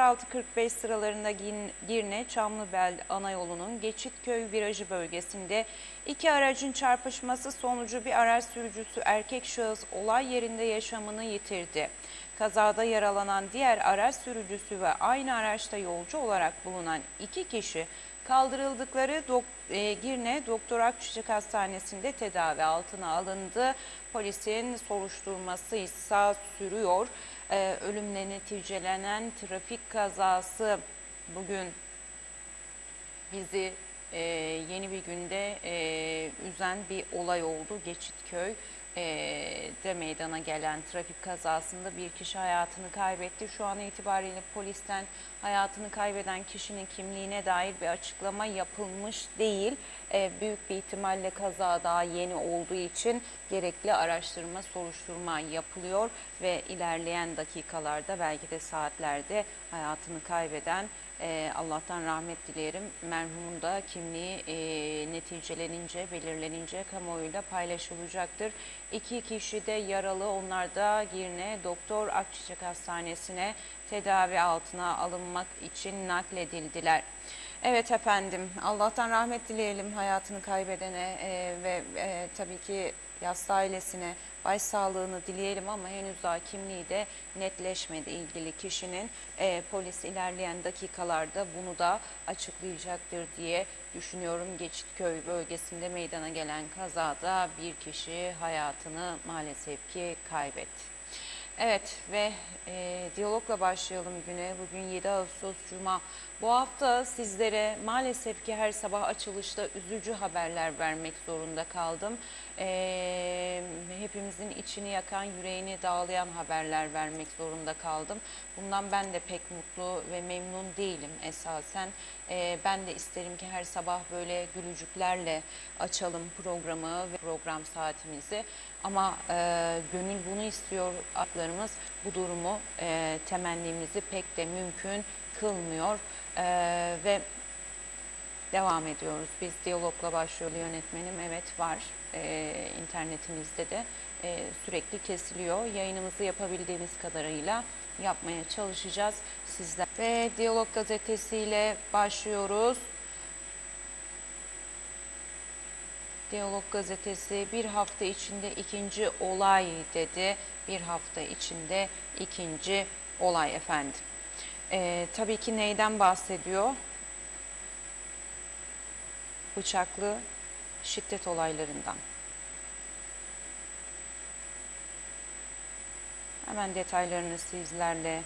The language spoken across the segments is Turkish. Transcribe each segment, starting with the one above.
06.45 sıralarında Girne Çamlıbel ana yolunun Geçitköy virajı bölgesinde iki aracın çarpışması sonucu bir araç sürücüsü erkek şahıs olay yerinde yaşamını yitirdi. Kazada yaralanan diğer araç sürücüsü ve aynı araçta yolcu olarak bulunan iki kişi kaldırıldıkları Girne Doktor Akçiçek Hastanesi'nde tedavi altına alındı. Polisin soruşturması ise sürüyor. Ölümle neticelenen trafik kazası bugün bizi yeni bir günde üzen bir olay oldu. Geçitköy meydana gelen trafik kazasında bir kişi hayatını kaybetti. Şu an itibariyle polisten hayatını kaybeden kişinin kimliğine dair bir açıklama yapılmış değil. Büyük bir ihtimalle kaza daha yeni olduğu için gerekli araştırma, soruşturma yapılıyor ve ilerleyen dakikalarda belki de saatlerde hayatını kaybeden Allah'tan rahmet dileyelim. Merhumun da kimliği neticelenince, belirlenince kamuoyuyla paylaşılacaktır. İki kişi de yaralı. Onlar da Girne Doktor Akçiçek Hastanesi'ne tedavi altına alınmak için nakledildiler. Evet efendim, Allah'tan rahmet dileyelim hayatını kaybedene ve tabii ki yasta ailesine başsağlığını dileyelim ama henüz daha kimliği de netleşmedi ilgili kişinin. Polis ilerleyen dakikalarda bunu da açıklayacaktır diye düşünüyorum. Geçitköy bölgesinde meydana gelen kazada bir kişi hayatını maalesef ki kaybetti. Evet ve diyalogla başlayalım güne. Bugün 7 Ağustos Cuma. Bu hafta sizlere maalesef ki her sabah açılışta üzücü haberler vermek zorunda kaldım. Hepimizin içini yakan, yüreğini dağlayan haberler vermek zorunda kaldım. Bundan ben de pek mutlu ve memnun değilim esasen. Ben de isterim ki her sabah böyle gülücüklerle açalım programı ve program saatimizi. Ama gönül bunu istiyor, aklarımız bu durumu, temennimizi pek de mümkün kılmıyor ve devam ediyoruz. Biz diyalogla başlıyor yönetmenim. Evet var. İnternetimizde de sürekli kesiliyor. Yayınımızı yapabildiğimiz kadarıyla yapmaya çalışacağız sizler. Ve Diyalog gazetesiyle başlıyoruz. Diyalog gazetesi bir hafta içinde ikinci olay dedi. Bir hafta içinde ikinci olay efendim. Tabii ki neyden bahsediyor? Bıçaklı şiddet olaylarından. Hemen detaylarını sizlerle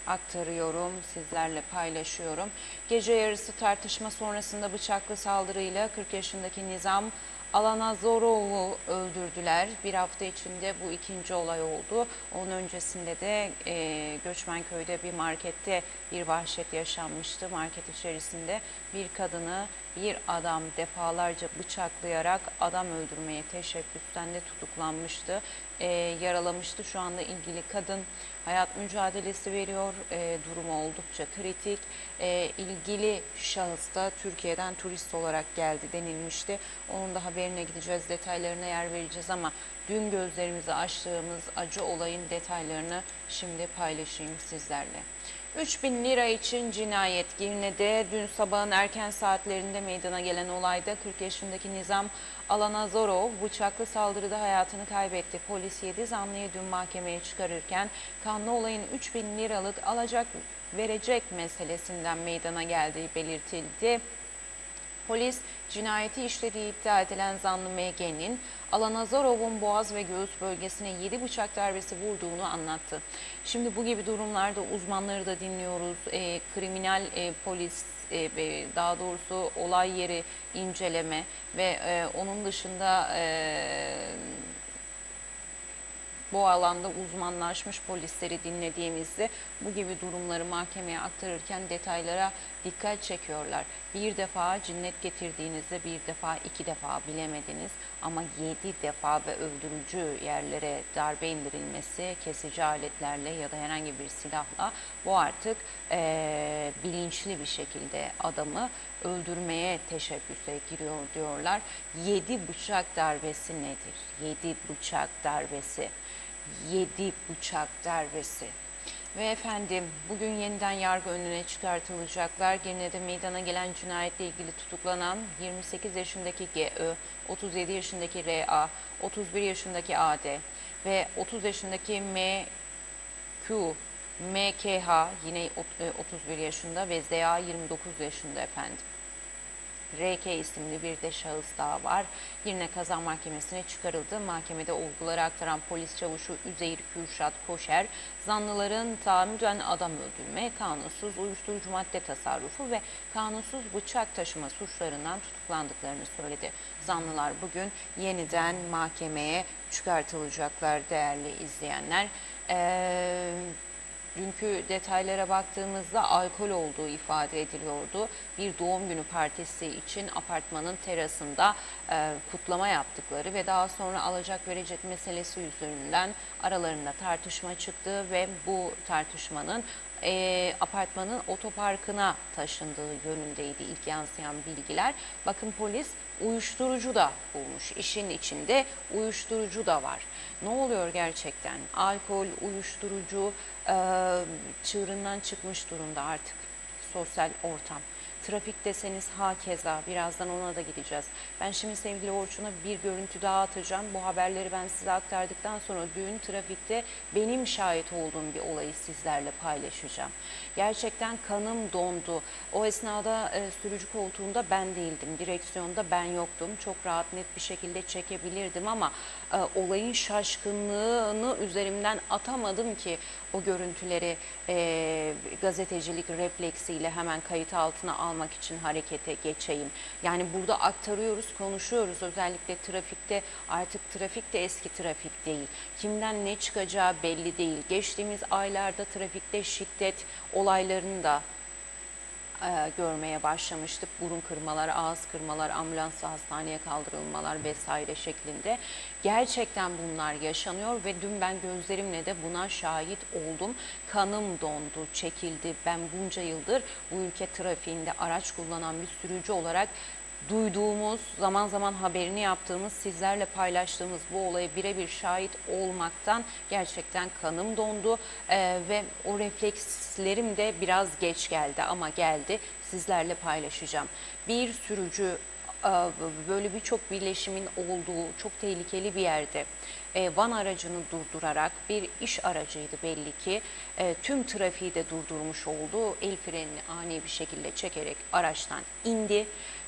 aktarıyorum, sizlerle paylaşıyorum. Gece yarısı tartışma sonrasında bıçaklı saldırıyla 40 yaşındaki Nizam Alanazorov'u öldürdüler. Bir hafta içinde bu ikinci olay oldu. Onun öncesinde de Göçmenköy'de bir markette bir vahşet yaşanmıştı. Market içerisinde bir kadını bir adam defalarca bıçaklayarak adam öldürmeye teşebbüsten de tutuklanmıştı. Yaralamıştı. Şu anda ilgili kadın hayat mücadelesi veriyor. Durumu oldukça kritik. İlgili şahıs da Türkiye'den turist olarak geldi denilmişti. Onun da haberine gideceğiz, detaylarına yer vereceğiz ama dün gözlerimizi açtığımız acı olayın detaylarını şimdi paylaşayım sizlerle. 3.000 lira için cinayet. Girne'de dün sabahın erken saatlerinde meydana gelen olayda 40 yaşındaki Nizam Alanazorov bıçaklı saldırıda hayatını kaybetti. Polis 7 zanlıyı dün mahkemeye çıkarırken kanlı olayın 3.000 liralık alacak verecek meselesinden meydana geldiği belirtildi. Polis cinayeti işlediği iddia edilen zanlı MG'nin Alanazorov'un boğaz ve göğüs bölgesine 7 bıçak darbesi vurduğunu anlattı. Şimdi bu gibi durumlarda uzmanları da dinliyoruz. Kriminal polis, daha doğrusu olay yeri inceleme ve onun dışında bu alanda uzmanlaşmış polisleri dinlediğimizde bu gibi durumları mahkemeye aktarırken detaylara dikkat çekiyorlar. Bir defa cinnet getirdiğinizde bir defa, iki defa bilemediniz ama 7 defa ve öldürücü yerlere darbe indirilmesi kesici aletlerle ya da herhangi bir silahla bu artık bilinçli bir şekilde adamı öldürmeye teşebbüse giriyor diyorlar. 7 bıçak darbesi nedir? 7 bıçak darbesi. 7 bıçak darbesi. Ve efendim bugün yeniden yargı önüne çıkartılacaklar. Girne'de meydana gelen cinayetle ilgili tutuklanan 28 yaşındaki GÖ, 37 yaşındaki RA, 31 yaşındaki AD ve 30 yaşındaki MQ, MKH yine 31 yaşında ve ZA 29 yaşında efendim. RK isimli bir de şahıs daha var. Girne Kaza Mahkemesi'ne çıkarıldı. Mahkemede olguları aktaran polis çavuşu Üzeyir Kürşat Koşer, zanlıların tahammüden adam öldürme, kanunsuz uyuşturucu madde tasarrufu ve kanunsuz bıçak taşıma suçlarından tutuklandıklarını söyledi. Zanlılar bugün yeniden mahkemeye çıkartılacaklar değerli izleyenler. Dünkü detaylara baktığımızda alkol olduğu ifade ediliyordu. Bir doğum günü partisi için apartmanın terasında kutlama yaptıkları ve daha sonra alacak verecek meselesi yüzünden aralarında tartışma çıktı ve bu tartışmanın apartmanın otoparkına taşındığı yönündeydi ilk yansıyan bilgiler. Bakın polis uyuşturucu da bulmuş. İşin içinde uyuşturucu da var. Ne oluyor gerçekten? Alkol, uyuşturucu çığırından çıkmış durumda artık sosyal ortam. Trafik deseniz hakeza, birazdan ona da gideceğiz. Ben şimdi sevgili Orçun'a bir görüntü daha atacağım. Bu haberleri ben size aktardıktan sonra dün trafikte benim şahit olduğum bir olayı sizlerle paylaşacağım. Gerçekten kanım dondu. O esnada sürücü koltuğunda ben değildim, direksiyonda ben yoktum. Çok rahat net bir şekilde çekebilirdim ama olayın şaşkınlığını üzerimden atamadım ki o görüntüleri gazetecilik refleksiyle hemen kayıt altına almak için harekete geçeyim. Yani burada aktarıyoruz, konuşuyoruz. Özellikle trafikte artık trafik de eski trafik değil. Kimden ne çıkacağı belli değil. Geçtiğimiz aylarda trafikte şiddet olaylarını da görmeye başlamıştık. Burun kırmalar, ağız kırmalar, ambulansla hastaneye kaldırılmalar vesaire şeklinde. Gerçekten bunlar yaşanıyor ve dün ben gözlerimle de buna şahit oldum. Kanım dondu, çekildi. Ben bunca yıldır bu ülke trafiğinde araç kullanan bir sürücü olarak duyduğumuz, zaman zaman haberini yaptığımız, sizlerle paylaştığımız bu olaya birebir şahit olmaktan gerçekten kanım dondu ve o reflekslerim de biraz geç geldi ama geldi. Sizlerle paylaşacağım. Bir sürücü böyle birçok birleşimin olduğu çok tehlikeli bir yerde van aracını durdurarak, bir iş aracıydı belli ki, tüm trafiği de durdurmuş oldu. El frenini ani bir şekilde çekerek araçtan indi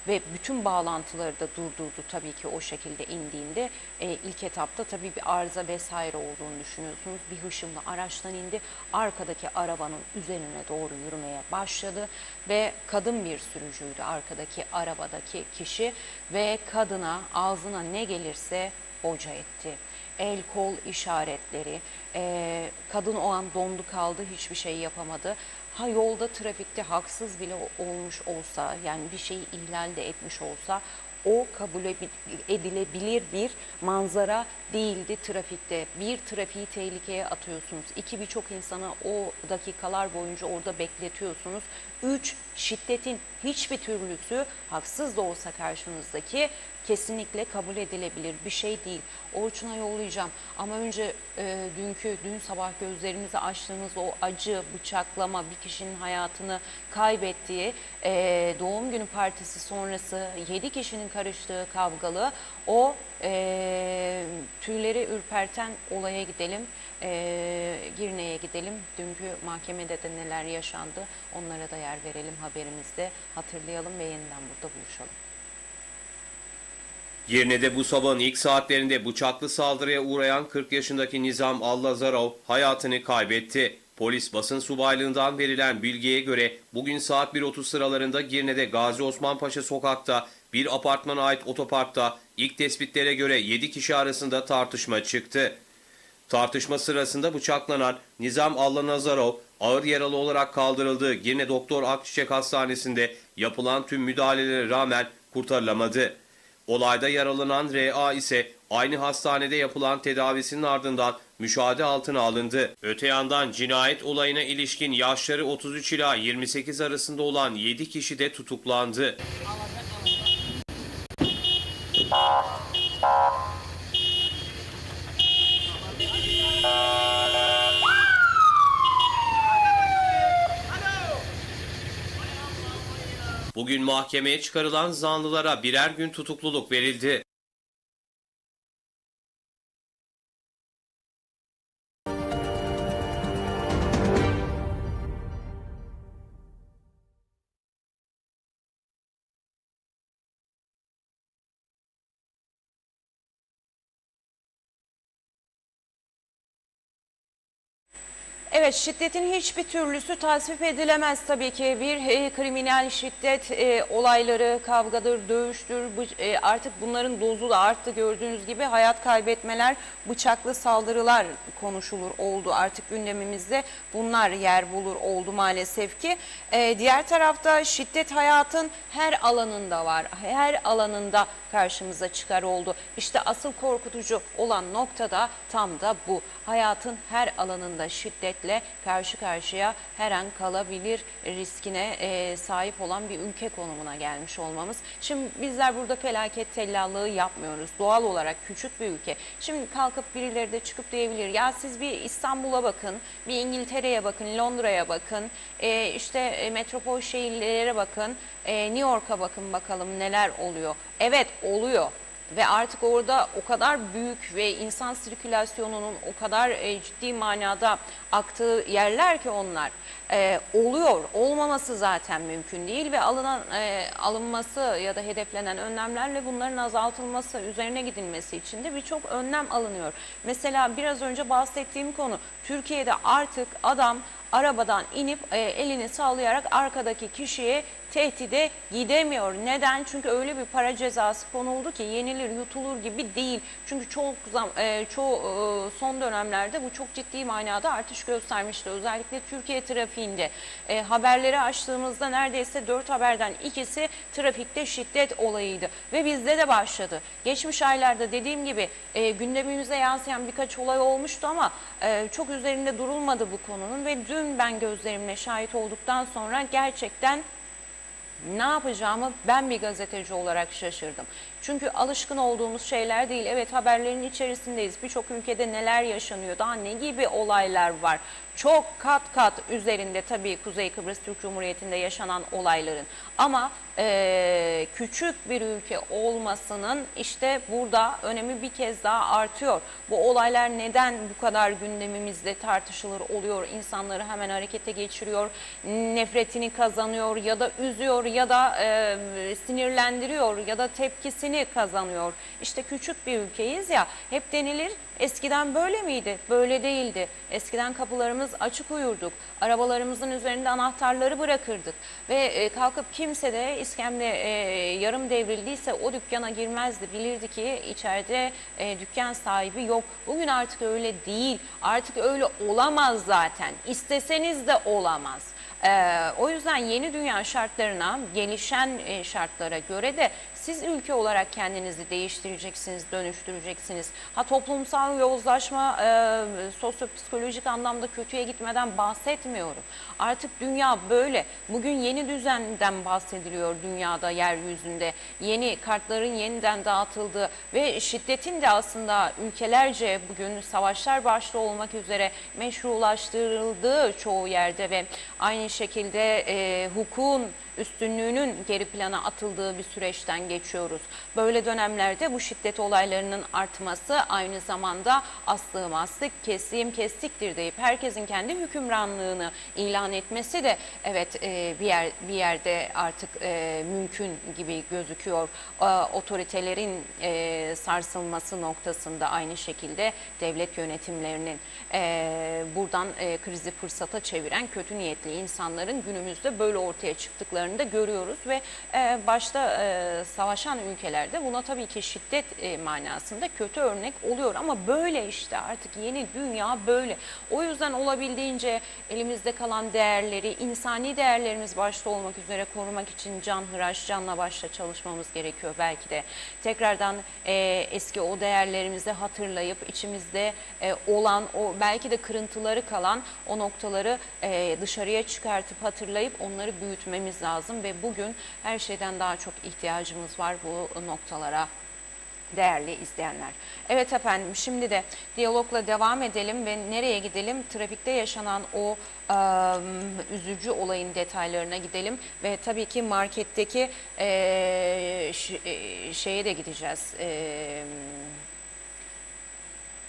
ve bütün bağlantıları da durdurdu tabii ki o şekilde indiğinde. İlk etapta tabii bir arıza vesaire olduğunu düşünüyorsunuz. Bir hışımla araçtan indi, arkadaki arabanın üzerine doğru yürümeye başladı ve kadın bir sürücüydü arkadaki arabadaki kişi ve kadına ağzına ne gelirse boca etti. El kol işaretleri, kadın o an dondu kaldı, hiçbir şey yapamadı. Ha yolda trafikte haksız bile olmuş olsa, yani bir şeyi ihlal de etmiş olsa, o kabul edilebilir bir manzara değildi trafikte. Bir, trafiği tehlikeye atıyorsunuz. İki, birçok insana o dakikalar boyunca orada bekletiyorsunuz. Üç, şiddetin hiçbir türlüsü haksız da olsa karşınızdaki kesinlikle kabul edilebilir bir şey değil. Orçun'a yollayacağım ama önce dün sabah gözlerimizi açtığımız o acı bıçaklama, bir kişinin hayatını kaybettiği doğum günü partisi sonrası 7 kişinin karıştığı kavgalı o tüyleri ürperten olaya gidelim. Girne'ye gidelim. Dünkü mahkemede de neler yaşandı onlara da yer verelim haberimizde, hatırlayalım ve yeniden burada buluşalım. Girne'de bu sabahın ilk saatlerinde bıçaklı saldırıya uğrayan 40 yaşındaki Nizam Allazarov hayatını kaybetti. Polis basın subaylığından verilen bilgiye göre bugün saat 1.30 sıralarında Girne'de Gazi Osman Paşa sokakta bir apartmana ait otoparkta ilk tespitlere göre 7 kişi arasında tartışma çıktı. Tartışma sırasında bıçaklanan Nizam Allazarov ağır yaralı olarak kaldırıldığı Girne Doktor Akçiçek Hastanesi'nde yapılan tüm müdahalelere rağmen kurtarılamadı. Olayda yaralanan RA ise aynı hastanede yapılan tedavisinin ardından müşahede altına alındı. Öte yandan cinayet olayına ilişkin yaşları 33 ila 28 arasında olan 7 kişi de tutuklandı. Bugün mahkemeye çıkarılan zanlılara birer gün tutukluluk verildi. Evet, şiddetin hiçbir türlüsü tasvip edilemez tabii ki. Bir kriminal şiddet olayları, kavgadır, dövüştür. Artık bunların dozu da arttı, gördüğünüz gibi hayat kaybetmeler, bıçaklı saldırılar konuşulur oldu. Artık gündemimizde bunlar yer bulur oldu maalesef ki. Diğer tarafta şiddet hayatın her alanında var. Her alanında karşımıza çıkar oldu. İşte asıl korkutucu olan nokta da tam da bu. Hayatın her alanında şiddetle karşı karşıya her an kalabilir riskine sahip olan bir ülke konumuna gelmiş olmamız. Şimdi bizler burada felaket tellallığı yapmıyoruz. Doğal olarak küçük bir ülke. Şimdi kalkıp birileri de çıkıp diyebilir ya siz bir İstanbul'a bakın, bir İngiltere'ye bakın, Londra'ya bakın, işte metropol şehirlere bakın, New York'a bakın bakalım neler oluyor. Evet oluyor. Ve artık orada o kadar büyük ve insan sirkülasyonunun o kadar ciddi manada aktığı yerler ki onlar oluyor. Olmaması zaten mümkün değil ve alınması ya da hedeflenen önlemlerle bunların azaltılması, üzerine gidilmesi için de birçok önlem alınıyor. Mesela biraz önce bahsettiğim konu, Türkiye'de artık adam arabadan inip elini sallayarak arkadaki kişiye tehdide gidemiyor. Neden? Çünkü öyle bir para cezası konuldu ki yenilir yutulur gibi değil. Çünkü çoğu son dönemlerde bu çok ciddi manada artış göstermişti. Özellikle Türkiye trafiğinde haberleri açtığımızda neredeyse 4 haberden ikisi trafikte şiddet olayıydı. Ve bizde de başladı. Geçmiş aylarda dediğim gibi gündemimize yansıyan birkaç olay olmuştu ama çok üzerinde durulmadı bu konunun ve dün ben gözlerimle şahit olduktan sonra gerçekten ne yapacağımı ben bir gazeteci olarak şaşırdım. Çünkü alışkın olduğumuz şeyler değil. Evet, haberlerin içerisindeyiz. Birçok ülkede neler yaşanıyor, daha ne gibi olaylar var. Çok kat kat üzerinde tabii Kuzey Kıbrıs Türk Cumhuriyeti'nde yaşanan olayların. Ama küçük bir ülke olmasının işte burada önemi bir kez daha artıyor. Bu olaylar neden bu kadar gündemimizde tartışılır oluyor? İnsanları hemen harekete geçiriyor, nefretini kazanıyor ya da üzüyor ya da sinirlendiriyor ya da tepkisini kazanıyor. İşte küçük bir ülkeyiz ya, hep denilir eskiden böyle miydi? Böyle değildi. Eskiden kapılarımız açık uyurduk. Arabalarımızın üzerinde anahtarları bırakırdık. Ve kalkıp kimse de iskemle yarım devrildiyse o dükkana girmezdi. Bilirdi ki içeride dükkan sahibi yok. Bugün artık öyle değil. Artık öyle olamaz zaten. İsteseniz de olamaz. O yüzden yeni dünya şartlarına, gelişen şartlara göre de siz ülke olarak kendinizi değiştireceksiniz, dönüştüreceksiniz. Toplumsal yozlaşma, sosyopsikolojik anlamda kötüye gitmeden bahsetmiyorum. Artık dünya böyle. Bugün yeni düzenden bahsediliyor dünyada, yeryüzünde. Yeni kartların yeniden dağıtıldığı ve şiddetin de aslında ülkelerce bugün savaşlar başta olmak üzere meşrulaştırıldığı çoğu yerde ve aynı şekilde hukukun üstünlüğünün geri plana atıldığı bir süreçten geçiyoruz. Böyle dönemlerde bu şiddet olaylarının artması aynı zamanda aslığım astık, kestiğim kestiktir deyip herkesin kendi hükümranlığını ilan etmesi de evet bir yerde artık mümkün gibi gözüküyor. Otoritelerin sarsılması noktasında aynı şekilde devlet yönetimlerinin buradan krizi fırsata çeviren kötü niyetli insanların günümüzde böyle ortaya çıktıklarını da görüyoruz ve başta savaşan ülkelerde buna tabii ki şiddet manasında kötü örnek oluyor ama böyle işte artık yeni dünya böyle. O yüzden olabildiğince elimizde kalan değerleri, insani değerlerimiz başta olmak üzere korumak için canhıraş, canla başla çalışmamız gerekiyor belki de. Tekrardan eski o değerlerimizi hatırlayıp içimizde olan o belki de kırıntıları kalan o noktaları dışarıya çıkartıp hatırlayıp onları büyütmemiz lazım ve bugün her şeyden daha çok ihtiyacımız var bu noktalara. değerli izleyenler. Evet efendim, şimdi de diyalogla devam edelim ve nereye gidelim? Trafikte yaşanan o üzücü olayın detaylarına gidelim ve tabii ki marketteki şeye de gideceğiz.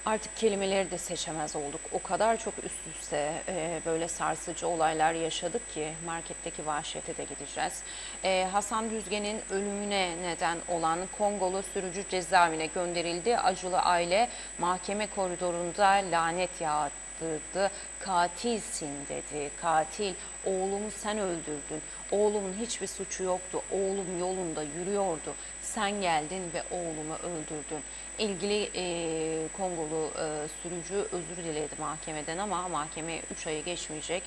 Artık kelimeleri de seçemez olduk. O kadar çok üst üste böyle sarsıcı olaylar yaşadık ki marketteki vahşete de gideceğiz. Hasan Düzgen'in ölümüne neden olan Kongolu sürücü cezaevine gönderildi. Acılı aile mahkeme koridorunda lanet yağdırdı. Katilsin dedi. Katil, oğlumu sen öldürdün. Oğlumun hiçbir suçu yoktu. Oğlum yolunda yürüyordu. Sen geldin ve oğlumu öldürdün. İlgili Kongolu sürücü özür diledi mahkemeden ama mahkeme 3 ayı geçmeyecek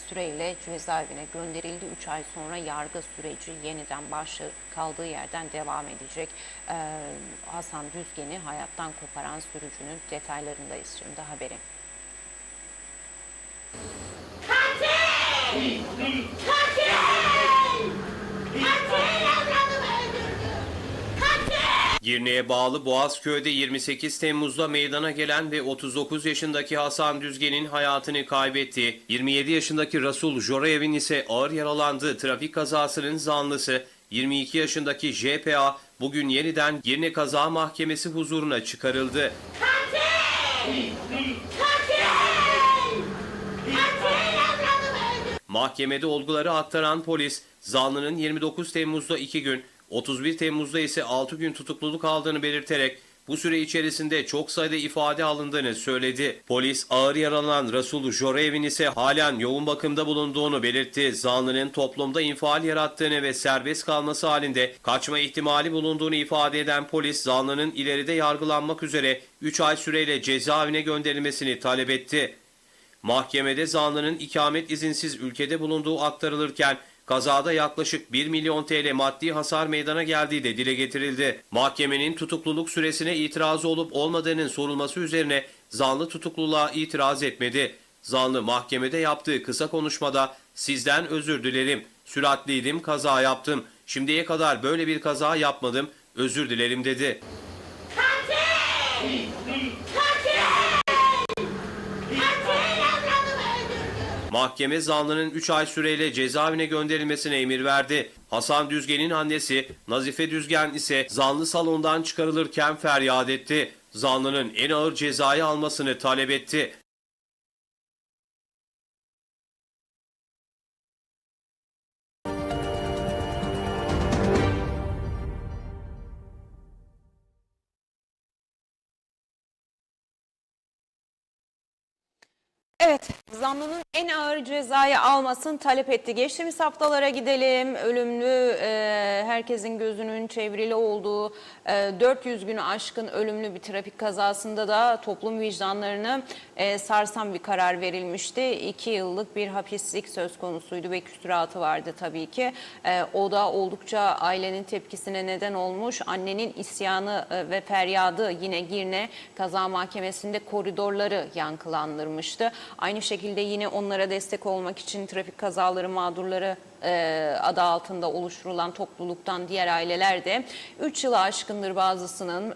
süreyle cezaevine gönderildi. 3 ay sonra yargı süreci yeniden kaldığı yerden devam edecek. Hasan Düzgen'i hayattan koparan sürücünün detaylarındayız şimdi haberin. Katil! Katil! Katil evladımı öldürdü! Katil! Girne'ye bağlı Boğazköy'de 28 Temmuz'da meydana gelen ve 39 yaşındaki Hasan Düzgen'in hayatını kaybettiği, 27 yaşındaki Rasul Jorayev'in ise ağır yaralandığı trafik kazasının zanlısı 22 yaşındaki JPA bugün yeniden Girne Kaza Mahkemesi huzuruna çıkarıldı. Katil! Katil! Katil evladımı öldürdü! Mahkemede olguları aktaran polis, zanlının 29 Temmuz'da 2 gün, 31 Temmuz'da ise 6 gün tutukluluk aldığını belirterek bu süre içerisinde çok sayıda ifade alındığını söyledi. Polis ağır yaralanan Rasul Jorayev'in ise halen yoğun bakımda bulunduğunu belirtti. Zanlının toplumda infial yarattığını ve serbest kalması halinde kaçma ihtimali bulunduğunu ifade eden polis, zanlının ileride yargılanmak üzere 3 ay süreyle cezaevine gönderilmesini talep etti. Mahkemede zanlının ikamet izinsiz ülkede bulunduğu aktarılırken kazada yaklaşık 1 milyon TL maddi hasar meydana geldiği de dile getirildi. Mahkemenin tutukluluk süresine itirazı olup olmadığının sorulması üzerine zanlı tutukluluğa itiraz etmedi. Zanlı mahkemede yaptığı kısa konuşmada "Sizden özür dilerim, süratliydim, kaza yaptım. Şimdiye kadar böyle bir kaza yapmadım, özür dilerim" dedi. Katil! Mahkeme zanlının 3 ay süreyle cezaevine gönderilmesine emir verdi. Hasan Düzgen'in annesi Nazife Düzgen ise zanlı salondan çıkarılırken feryat etti. Zanlının en ağır cezayı almasını talep etti. Evet, zanlının en ağır cezayı almasını talep etti. Geçtiğimiz haftalara gidelim. Ölümlü, herkesin gözünün çevrili olduğu 400 günü aşkın ölümlü bir trafik kazasında da toplum vicdanlarını sarsan bir karar verilmişti. 2 yıllık bir hapislik söz konusuydu ve küsuratı vardı tabii ki. O da oldukça ailenin tepkisine neden olmuş. Annenin isyanı ve feryadı yine Girne Kaza Mahkemesi'nde koridorları yankılandırmıştı. Aynı şekilde yine onlara destek olmak için trafik kazaları mağdurları adı altında oluşturulan topluluktan diğer aileler de 3 yılı aşkındır bazısının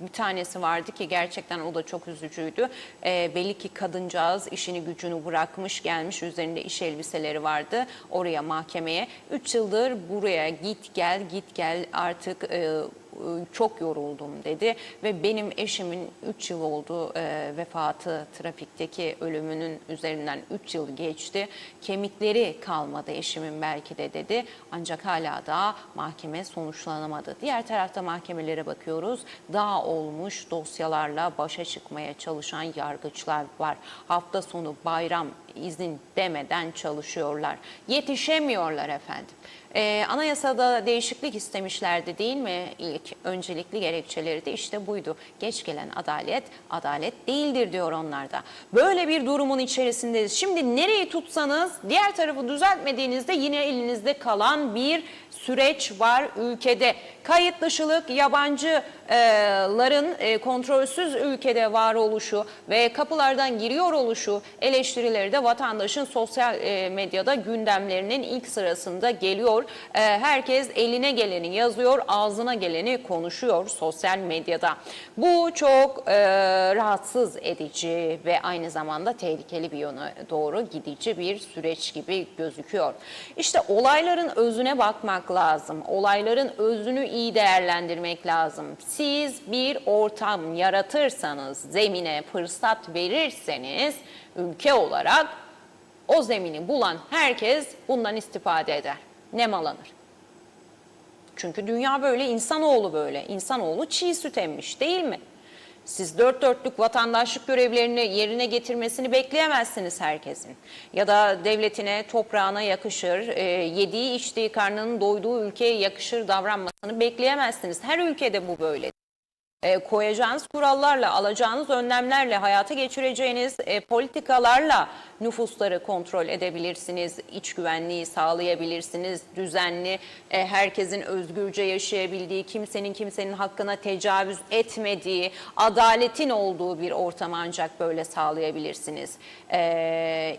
bir tanesi vardı ki gerçekten o da çok üzücüydü. Belli ki kadıncağız işini gücünü bırakmış gelmiş, üzerinde iş elbiseleri vardı oraya mahkemeye. 3 yıldır buraya git gel artık çok yoruldum dedi ve benim eşimin 3 yıl oldu vefatı, trafikteki ölümünün üzerinden 3 yıl geçti. Kemikleri kalmadı eşimin belki de dedi. Ancak hala da mahkeme sonuçlanamadı. Diğer tarafta mahkemelere bakıyoruz. Daha olmuş dosyalarla başa çıkmaya çalışan yargıçlar var. Hafta sonu bayram izin demeden çalışıyorlar. Yetişemiyorlar efendim. Anayasada değişiklik istemişlerdi değil mi? İlk öncelikli gerekçeleri de işte buydu. Geç gelen adalet, adalet değildir diyor onlar da. Böyle bir durumun içerisindeyiz. Şimdi nereyi tutsanız diğer tarafı düzeltmediğinizde yine elinizde kalan bir süreç var ülkede. Kayıt dışılık, yabancıların kontrolsüz ülkede var oluşu ve kapılardan giriyor oluşu eleştirileri de vatandaşın sosyal medyada gündemlerinin ilk sırasında geliyor. Herkes eline geleni yazıyor, ağzına geleni konuşuyor sosyal medyada. Bu çok rahatsız edici ve aynı zamanda tehlikeli bir yöne doğru gidici bir süreç gibi gözüküyor. İşte olayların özüne bakmak lazım. Olayların özünü iyi değerlendirmek lazım. Siz bir ortam yaratırsanız, zemine fırsat verirseniz ülke olarak o zemini bulan herkes bundan istifade eder. Nemalanır. Çünkü dünya böyle, insanoğlu böyle. İnsanoğlu çiğ süt emmiş, değil mi? Siz dört dörtlük vatandaşlık görevlerini yerine getirmesini bekleyemezsiniz herkesin. Ya da devletine, toprağına yakışır, yediği içtiği karnının doyduğu ülkeye yakışır davranmasını bekleyemezsiniz. Her ülkede bu böyle. Koyacağınız kurallarla, alacağınız önlemlerle, hayata geçireceğiniz politikalarla nüfusları kontrol edebilirsiniz, iç güvenliği sağlayabilirsiniz, düzenli, herkesin özgürce yaşayabildiği, kimsenin hakkına tecavüz etmediği, adaletin olduğu bir ortamı ancak böyle sağlayabilirsiniz.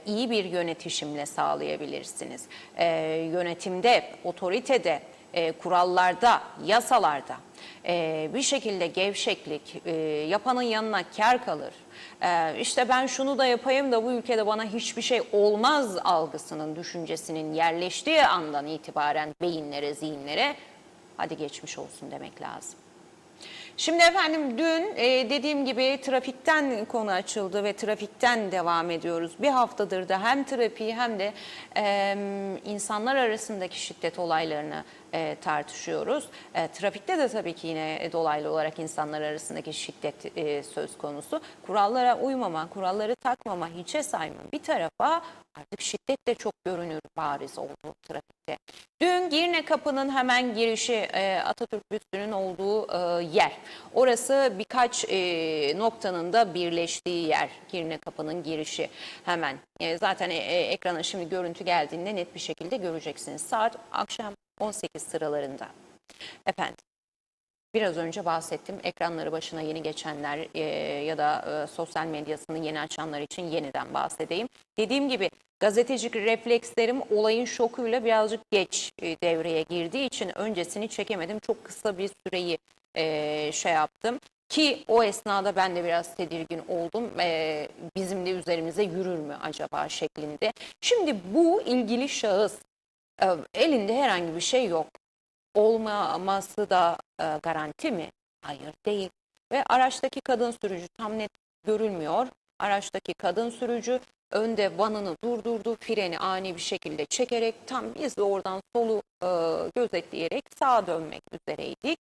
İyi bir yönetişimle sağlayabilirsiniz. Yönetimde, otoritede, kurallarda, yasalarda bir şekilde gevşeklik, yapanın yanına kâr kalır. İşte ben şunu da yapayım da bu ülkede bana hiçbir şey olmaz algısının, düşüncesinin yerleştiği andan itibaren beyinlere, zihinlere hadi geçmiş olsun demek lazım. Şimdi efendim dün dediğim gibi trafikten konu açıldı ve trafikten devam ediyoruz. Bir haftadır da hem trafiği hem de insanlar arasındaki şiddet olaylarını tartışıyoruz. Trafikte de tabii ki yine dolaylı olarak insanlar arasındaki şiddet söz konusu. Kurallara uymama, kuralları takmama, hiçe sayma bir tarafa, artık şiddet de çok görünür, bariz oldu trafikte. Dün Girne Kapı'nın hemen girişi, Atatürk büstünün olduğu yer. Orası birkaç noktanın da birleştiği yer. Girne Kapı'nın girişi hemen. Zaten ekrana şimdi görüntü geldiğinde net bir şekilde göreceksiniz. Saat akşam 18 sıralarında. Efendim, biraz önce bahsettim. Ekranları başına yeni geçenler ya da sosyal medyasını yeni açanlar için yeniden bahsedeyim. Dediğim gibi gazetecilik reflekslerim olayın şokuyla birazcık geç devreye girdiği için öncesini çekemedim. Çok kısa bir süreyi şey yaptım. Ki o esnada ben de biraz tedirgin oldum. Bizim de üzerimize yürür mü acaba şeklinde. Şimdi bu ilgili şahıs elinde herhangi bir şey yok. Olmaması da garanti mi? Hayır, değil. Ve araçtaki kadın sürücü tam net görülmüyor. Araçtaki kadın sürücü önde vanını durdurdu, freni ani bir şekilde çekerek tam biz de oradan solu gözetleyerek sağa dönmek üzereydik.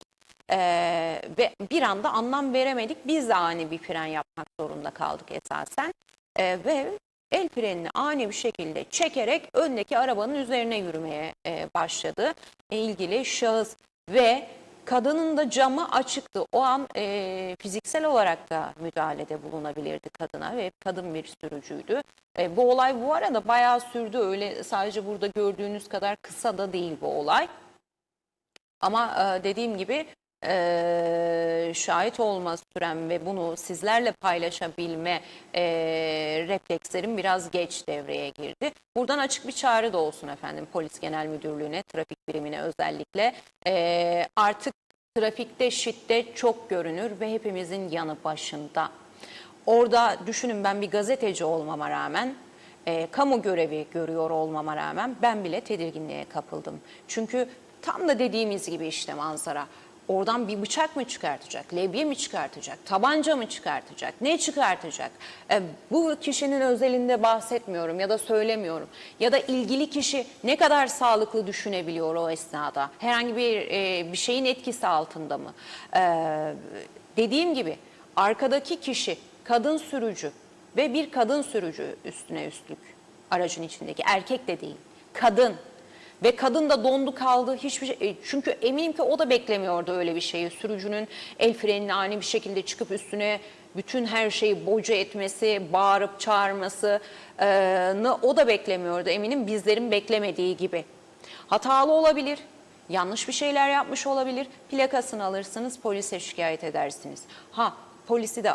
Ve bir anda anlam veremedik. Biz de ani bir fren yapmak zorunda kaldık esasen. Ve el frenini ani bir şekilde çekerek öndeki arabanın üzerine yürümeye başladı ilgili şahıs ve kadının da camı açıktı. O an fiziksel olarak da müdahalede bulunabilirdi kadına ve kadın bir sürücüydü. Bu olay bu arada bayağı sürdü. Öyle sadece burada gördüğünüz kadar kısa da değil bu olay. Ama dediğim gibi şahit olma sürem ve bunu sizlerle paylaşabilme reflekslerim biraz geç devreye girdi. Buradan açık bir çağrı da olsun efendim Polis Genel Müdürlüğü'ne, trafik birimine özellikle. Artık trafikte şiddet çok görünür ve hepimizin yanı başında. Orada düşünün, ben bir gazeteci olmama rağmen, kamu görevi görüyor olmama rağmen ben bile tedirginliğe kapıldım. Çünkü tam da dediğimiz gibi işte manzara. Oradan bir bıçak mı çıkartacak, levye mi çıkartacak, tabanca mı çıkartacak, ne çıkartacak? Bu kişinin özelinde bahsetmiyorum ya da söylemiyorum. Ya da ilgili kişi ne kadar sağlıklı düşünebiliyor o esnada? Herhangi bir şeyin etkisi altında mı? Dediğim gibi arkadaki kişi kadın sürücü ve bir kadın sürücü üstüne üstlük. Aracın içindeki erkek de değil, kadın. Ve kadın da dondu kaldı, hiçbir şey, çünkü eminim ki o da beklemiyordu öyle bir şeyi. Sürücünün el frenini ani bir şekilde çıkıp üstüne bütün her şeyi boca etmesi, bağırıp çağırmasını o da beklemiyordu. Eminim bizlerin beklemediği gibi. Hatalı olabilir, yanlış bir şeyler yapmış olabilir. Plakasını alırsınız, polise şikayet edersiniz. Polisi de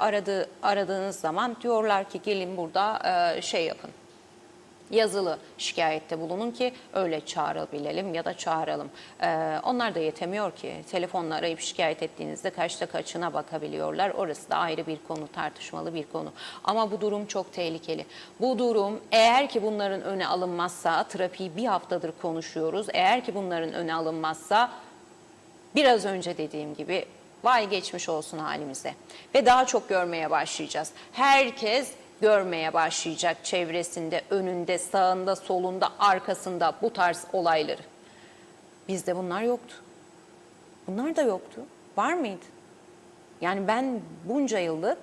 aradığınız zaman diyorlar ki gelin burada şey yapın. yazılı şikayette bulunun ki öyle çağırabilelim ya da çağıralım. Onlar da yetemiyor ki. Telefonla arayıp şikayet ettiğinizde kaçta kaçına bakabiliyorlar. Orası da ayrı bir konu, tartışmalı bir konu. Ama bu durum çok tehlikeli. Bu durum eğer ki bunların öne alınmazsa, trafiği bir haftadır konuşuyoruz. Eğer ki bunların öne alınmazsa biraz önce dediğim gibi vay geçmiş olsun halimize. Ve daha çok görmeye başlayacağız. Herkes görmeye başlayacak çevresinde, önünde, sağında, solunda, arkasında bu tarz olayları. Bizde bunlar yoktu. Bunlar da yoktu. Var mıydı? Yani ben bunca yıllık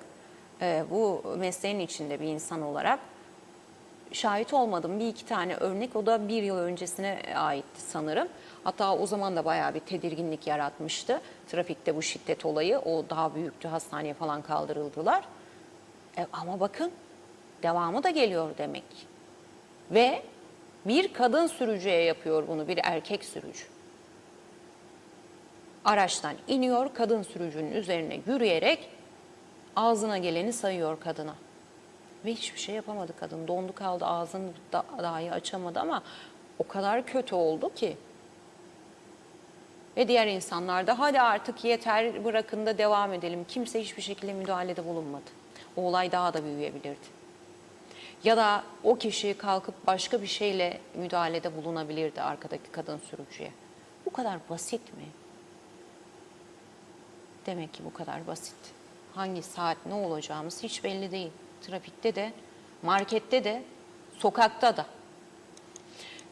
bu mesleğin içinde bir insan olarak şahit olmadım. Bir iki tane örnek, o da bir yıl öncesine aitti sanırım. Hatta o zaman da bayağı bir tedirginlik yaratmıştı. Trafikte bu şiddet olayı, o daha büyüktü, hastaneye falan kaldırıldılar. Ama bakın devamı da geliyor demek. Ve bir kadın sürücüye yapıyor bunu, bir erkek sürücü. Araçtan iniyor, kadın sürücünün üzerine yürüyerek ağzına geleni sayıyor kadına. Ve hiçbir şey yapamadı kadın. Dondu kaldı, ağzını dahi açamadı ama o kadar kötü oldu ki. Ve diğer insanlar da hadi artık yeter, bırakın da devam edelim. Kimse hiçbir şekilde müdahalede bulunmadı. O olay daha da büyüyebilirdi. Ya da o kişi kalkıp başka bir şeyle müdahalede bulunabilirdi arkadaki kadın sürücüye. Bu kadar basit mi? Demek ki bu kadar basit. Hangi saat ne olacağımız hiç belli değil. Trafikte de, markette de, sokakta da.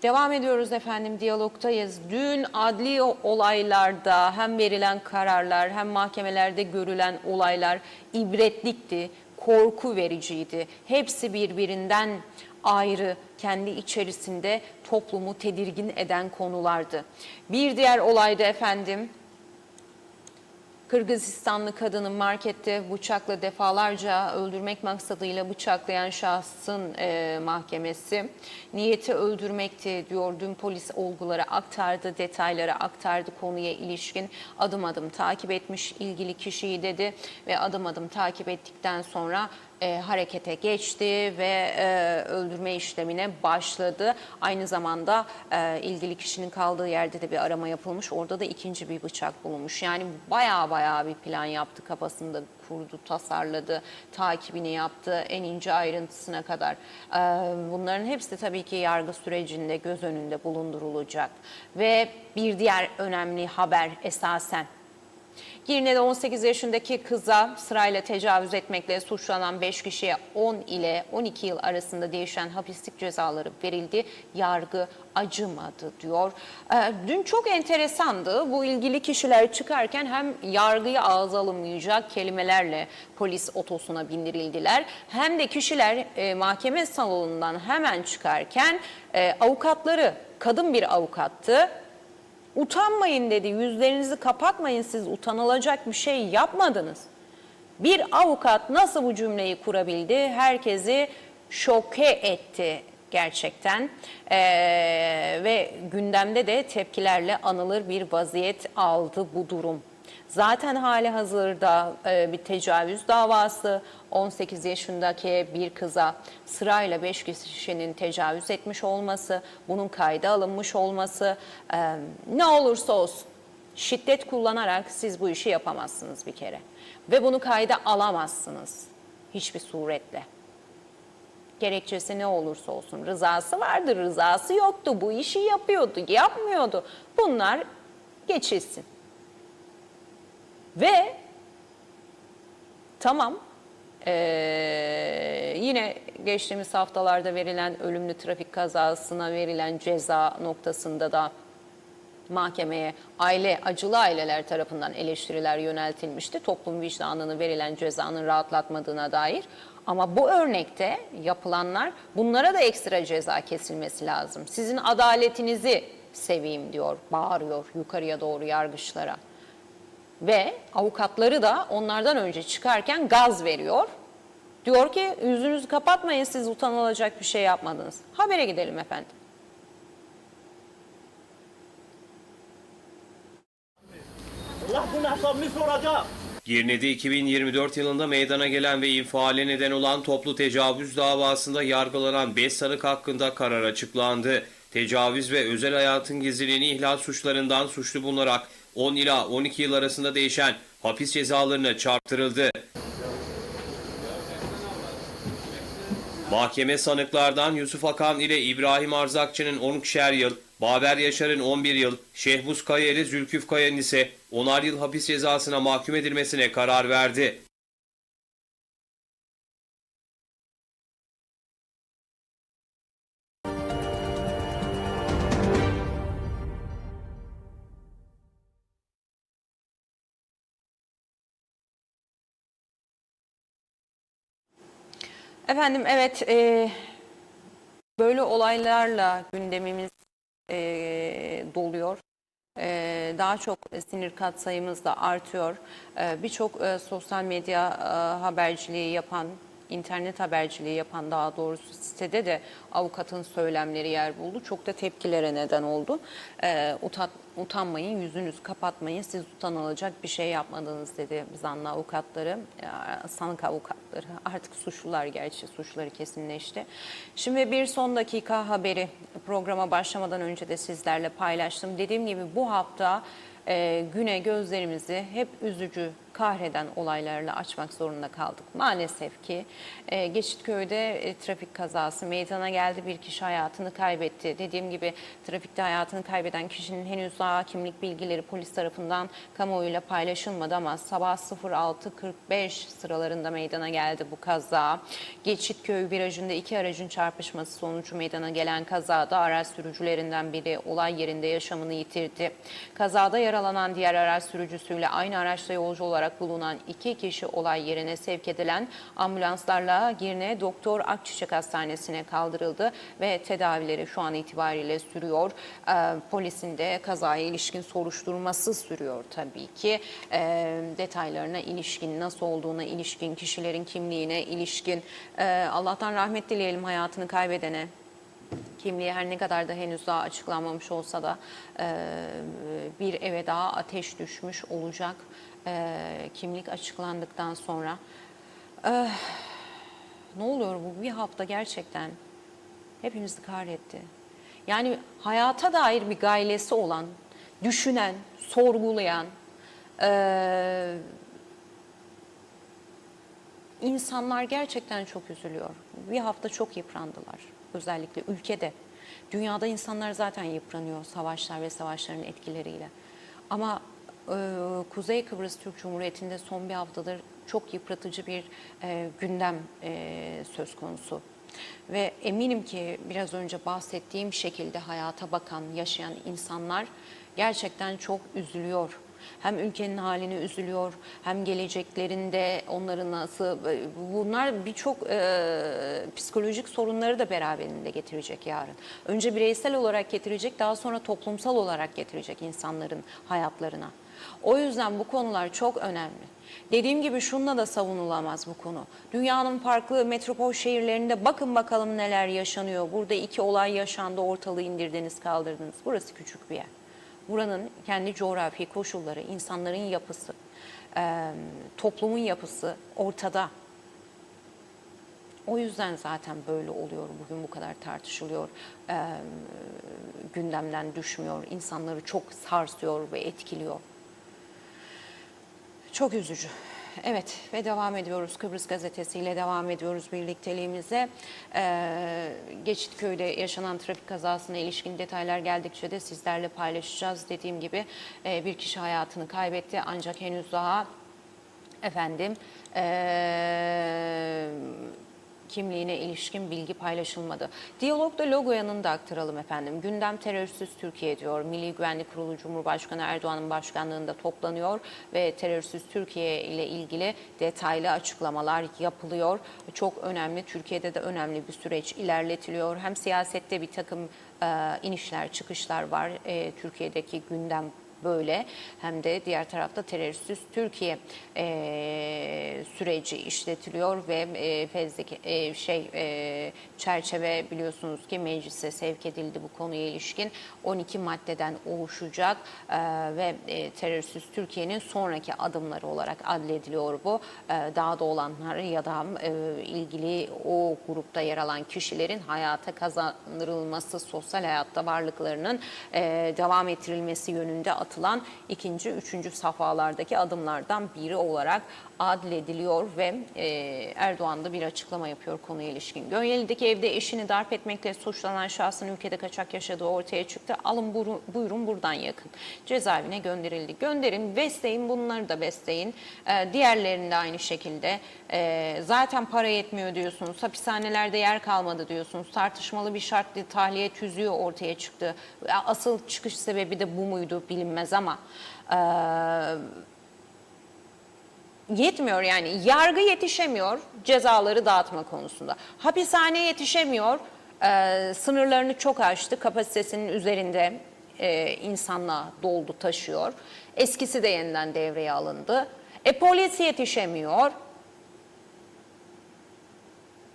Devam ediyoruz efendim, diyalogtayız. Dün adli olaylarda hem verilen kararlar hem mahkemelerde görülen olaylar ibretlikti, korku vericiydi. Hepsi birbirinden ayrı, kendi içerisinde toplumu tedirgin eden konulardı. Bir diğer olayda efendim, Kırgızistanlı kadını markette bıçakla defalarca öldürmek maksadıyla bıçaklayan şahsın mahkemesi niyeti öldürmekti diyor. Dün polis olguları aktardı, detayları aktardı, konuya ilişkin adım adım takip etmiş ilgili kişiyi dedi ve adım adım takip ettikten sonra harekete geçti ve öldürme işlemine başladı. Aynı zamanda ilgili kişinin kaldığı yerde de bir arama yapılmış. Orada da ikinci bir bıçak bulunmuş. Yani bayağı bir plan yaptı, kafasında kurdu, tasarladı, takibini yaptı en ince ayrıntısına kadar. Bunların hepsi tabii ki yargı sürecinde göz önünde bulundurulacak. Ve bir diğer önemli haber esasen, Girne'de 18 yaşındaki kıza sırayla tecavüz etmekle suçlanan 5 kişiye 10 ile 12 yıl arasında değişen hapislik cezaları verildi. Yargı acımadı diyor. Dün çok enteresandı. Bu ilgili kişiler çıkarken hem yargıya ağza alınmayacak kelimelerle polis otosuna bindirildiler. Hem de kişiler mahkeme salonundan hemen çıkarken avukatları, kadın bir avukattı. Utanmayın dedi, yüzlerinizi kapatmayın, siz utanılacak bir şey yapmadınız. Bir avukat nasıl bu cümleyi kurabildi? Herkesi şoke etti gerçekten. Ve gündemde de tepkilerle anılır bir vaziyet aldı bu durum. Zaten hali hazırda bir tecavüz davası, 18 yaşındaki bir kıza sırayla 5 kişinin tecavüz etmiş olması, bunun kayda alınmış olması, ne olursa olsun şiddet kullanarak siz bu işi yapamazsınız bir kere. Ve bunu kayda alamazsınız hiçbir suretle. Gerekçesi ne olursa olsun, rızası vardır, rızası yoktu, bu işi yapıyordu, yapmıyordu. Bunlar geçilsin. Ve tamam, yine geçtiğimiz haftalarda verilen ölümlü trafik kazasına verilen ceza noktasında da mahkemeye acılı aileler tarafından eleştiriler yöneltilmişti. Toplum vicdanını verilen cezanın rahatlatmadığına dair. Ama bu örnekte yapılanlar, bunlara da ekstra ceza kesilmesi lazım. Sizin adaletinizi seveyim diyor, bağırıyor yukarıya doğru yargıçlara. Ve avukatları da onlardan önce çıkarken gaz veriyor. Diyor ki yüzünüzü kapatmayın, siz utanılacak bir şey yapmadınız. Habere gidelim efendim. Allah bunun hesabını soracak. Girne'de 2024 yılında meydana gelen ve infiale neden olan toplu tecavüz davasında yargılanan 5 sanık hakkında karar açıklandı. Tecavüz ve özel hayatın gizliliğini ihlal suçlarından suçlu bulunarak 10 ila 12 yıl arasında değişen hapis cezalarına çarptırıldı. Mahkeme sanıklardan Yusuf Akan ile İbrahim Arzakçı'nın 12'şer yıl, Baber Yaşar'ın 11 yıl, Şehmuz Kaya ile Zülküf Kaya'nın ise 10'ar yıl hapis cezasına mahkum edilmesine karar verdi. Efendim evet, böyle olaylarla gündemimiz doluyor. Daha çok sinir katsayımız da artıyor. Birçok sosyal medya haberciliği yapan, internet haberciliği yapan daha doğrusu sitede de avukatın söylemleri yer buldu. Çok da tepkilere neden oldu. Utanmayın, yüzünüzü kapatmayın, siz utanılacak bir şey yapmadınız dedi zanlı avukatları, sanık avukatları. Artık suçlular, gerçi suçları kesinleşti. Şimdi bir son dakika haberi programa başlamadan önce de sizlerle paylaştım. Dediğim gibi bu hafta güne gözlerimizi hep üzücü, kahreden olaylarla açmak zorunda kaldık. Maalesef ki Geçitköy'de trafik kazası meydana geldi. Bir kişi hayatını kaybetti. Dediğim gibi trafikte hayatını kaybeden kişinin henüz daha kimlik bilgileri polis tarafından kamuoyuyla paylaşılmadı ama sabah 06.45 sıralarında meydana geldi bu kaza. Geçitköy virajında iki aracın çarpışması sonucu meydana gelen kazada araç sürücülerinden biri olay yerinde yaşamını yitirdi. Kazada yaralanan diğer araç sürücüsüyle aynı araçta yolcu olarak bulunan iki kişi olay yerine sevk edilen ambulanslarla Girne Doktor Akçiçek Hastanesi'ne kaldırıldı ve tedavileri şu an itibariyle sürüyor. Polisin de kazaya ilişkin soruşturması sürüyor tabii ki. Detaylarına ilişkin, nasıl olduğuna ilişkin, kişilerin kimliğine ilişkin, Allah'tan rahmet dileyelim hayatını kaybedene. Kimliği her ne kadar da henüz daha açıklanmamış olsa da bir eve daha ateş düşmüş olacak. Kimlik açıklandıktan sonra ne oluyor bu bir hafta gerçekten hepimizi kahretti. Yani hayata dair bir gailesi olan, düşünen, sorgulayan insanlar gerçekten çok üzülüyor. Bir hafta çok yıprandılar. Özellikle ülkede. Dünyada insanlar zaten yıpranıyor savaşlar ve savaşların etkileriyle. Ama Kuzey Kıbrıs Türk Cumhuriyeti'nde son bir haftadır çok yıpratıcı bir gündem söz konusu. Ve eminim ki biraz önce bahsettiğim şekilde hayata bakan, yaşayan insanlar gerçekten çok üzülüyor. Hem ülkenin halini üzülüyor, hem geleceklerinde onların nasıl... Bunlar birçok psikolojik sorunları da beraberinde getirecek yarın. Önce bireysel olarak getirecek, daha sonra toplumsal olarak getirecek insanların hayatlarına. O yüzden bu konular çok önemli. Dediğim gibi şununla da savunulamaz bu konu. Dünyanın farklı metropol şehirlerinde bakın bakalım neler yaşanıyor. Burada iki olay yaşandı, ortalığı indirdiniz, kaldırdınız. Burası küçük bir yer. Buranın kendi coğrafi koşulları, insanların yapısı, toplumun yapısı ortada. O yüzden zaten böyle oluyor. Bugün bu kadar tartışılıyor, gündemden düşmüyor, insanları çok sarsıyor ve etkiliyor. Çok üzücü. Evet ve devam ediyoruz. Kıbrıs Gazetesi ile devam ediyoruz birlikteliğimize. Geçitköy'de yaşanan trafik kazasına ilişkin detaylar geldikçe de sizlerle paylaşacağız. Dediğim gibi bir kişi hayatını kaybetti ancak henüz daha kimliğine ilişkin bilgi paylaşılmadı. Diyalogda logo yanında aktaralım efendim. Gündem terörsüz Türkiye diyor. Milli Güvenlik Kurulu Cumhurbaşkanı Erdoğan'ın başkanlığında toplanıyor ve terörsüz Türkiye ile ilgili detaylı açıklamalar yapılıyor. Çok önemli. Türkiye'de de önemli bir süreç ilerletiliyor. Hem siyasette bir takım inişler, çıkışlar var. Türkiye'deki gündem böyle hem de diğer tarafta terörsüz Türkiye süreci işletiliyor ve fezleke çerçeve biliyorsunuz ki meclise sevk edildi bu konuya ilişkin 12 maddeden oluşacak ve terörsüz Türkiye'nin sonraki adımları olarak adlediliyor bu. Dağda olanlar ya da ilgili o grupta yer alan kişilerin hayata kazandırılması, sosyal hayatta varlıklarının devam ettirilmesi yönünde atılan ikinci, üçüncü safhalardaki adımlardan biri olarak adlediliyor ve Erdoğan da bir açıklama yapıyor konuya ilişkin. Gönyeli'deki evde eşini darp etmekle suçlanan şahsın ülkede kaçak yaşadığı ortaya çıktı. Alın buyurun buradan yakın. Cezaevine gönderildi. Gönderin, besleyin, bunları da besleyin. Diğerlerini de aynı şekilde. Zaten para yetmiyor diyorsunuz. Hapishanelerde yer kalmadı diyorsunuz. Tartışmalı bir şartlı tahliye tüzüğü ortaya çıktı. Asıl çıkış sebebi de bu muydu bilinmez ama yetmiyor yani. Yargı yetişemiyor cezaları dağıtma konusunda. Hapishane yetişemiyor. Sınırlarını çok aştı. Kapasitesinin üzerinde insanla doldu, taşıyor. Eskisi de yeniden devreye alındı. Polis yetişemiyor.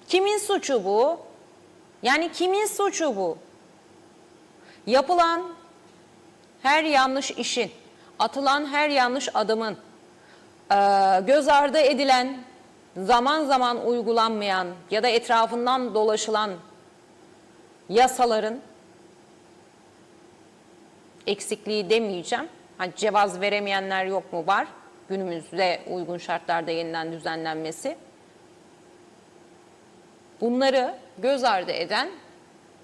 Kimin suçu bu? Yani kimin suçu bu? Yapılan her yanlış işin, atılan her yanlış adımın, göz ardı edilen, zaman zaman uygulanmayan ya da etrafından dolaşılan yasaların eksikliği demeyeceğim. Hani cevaz veremeyenler yok mu? Var. Günümüzde uygun şartlarda yeniden düzenlenmesi. Bunları göz ardı eden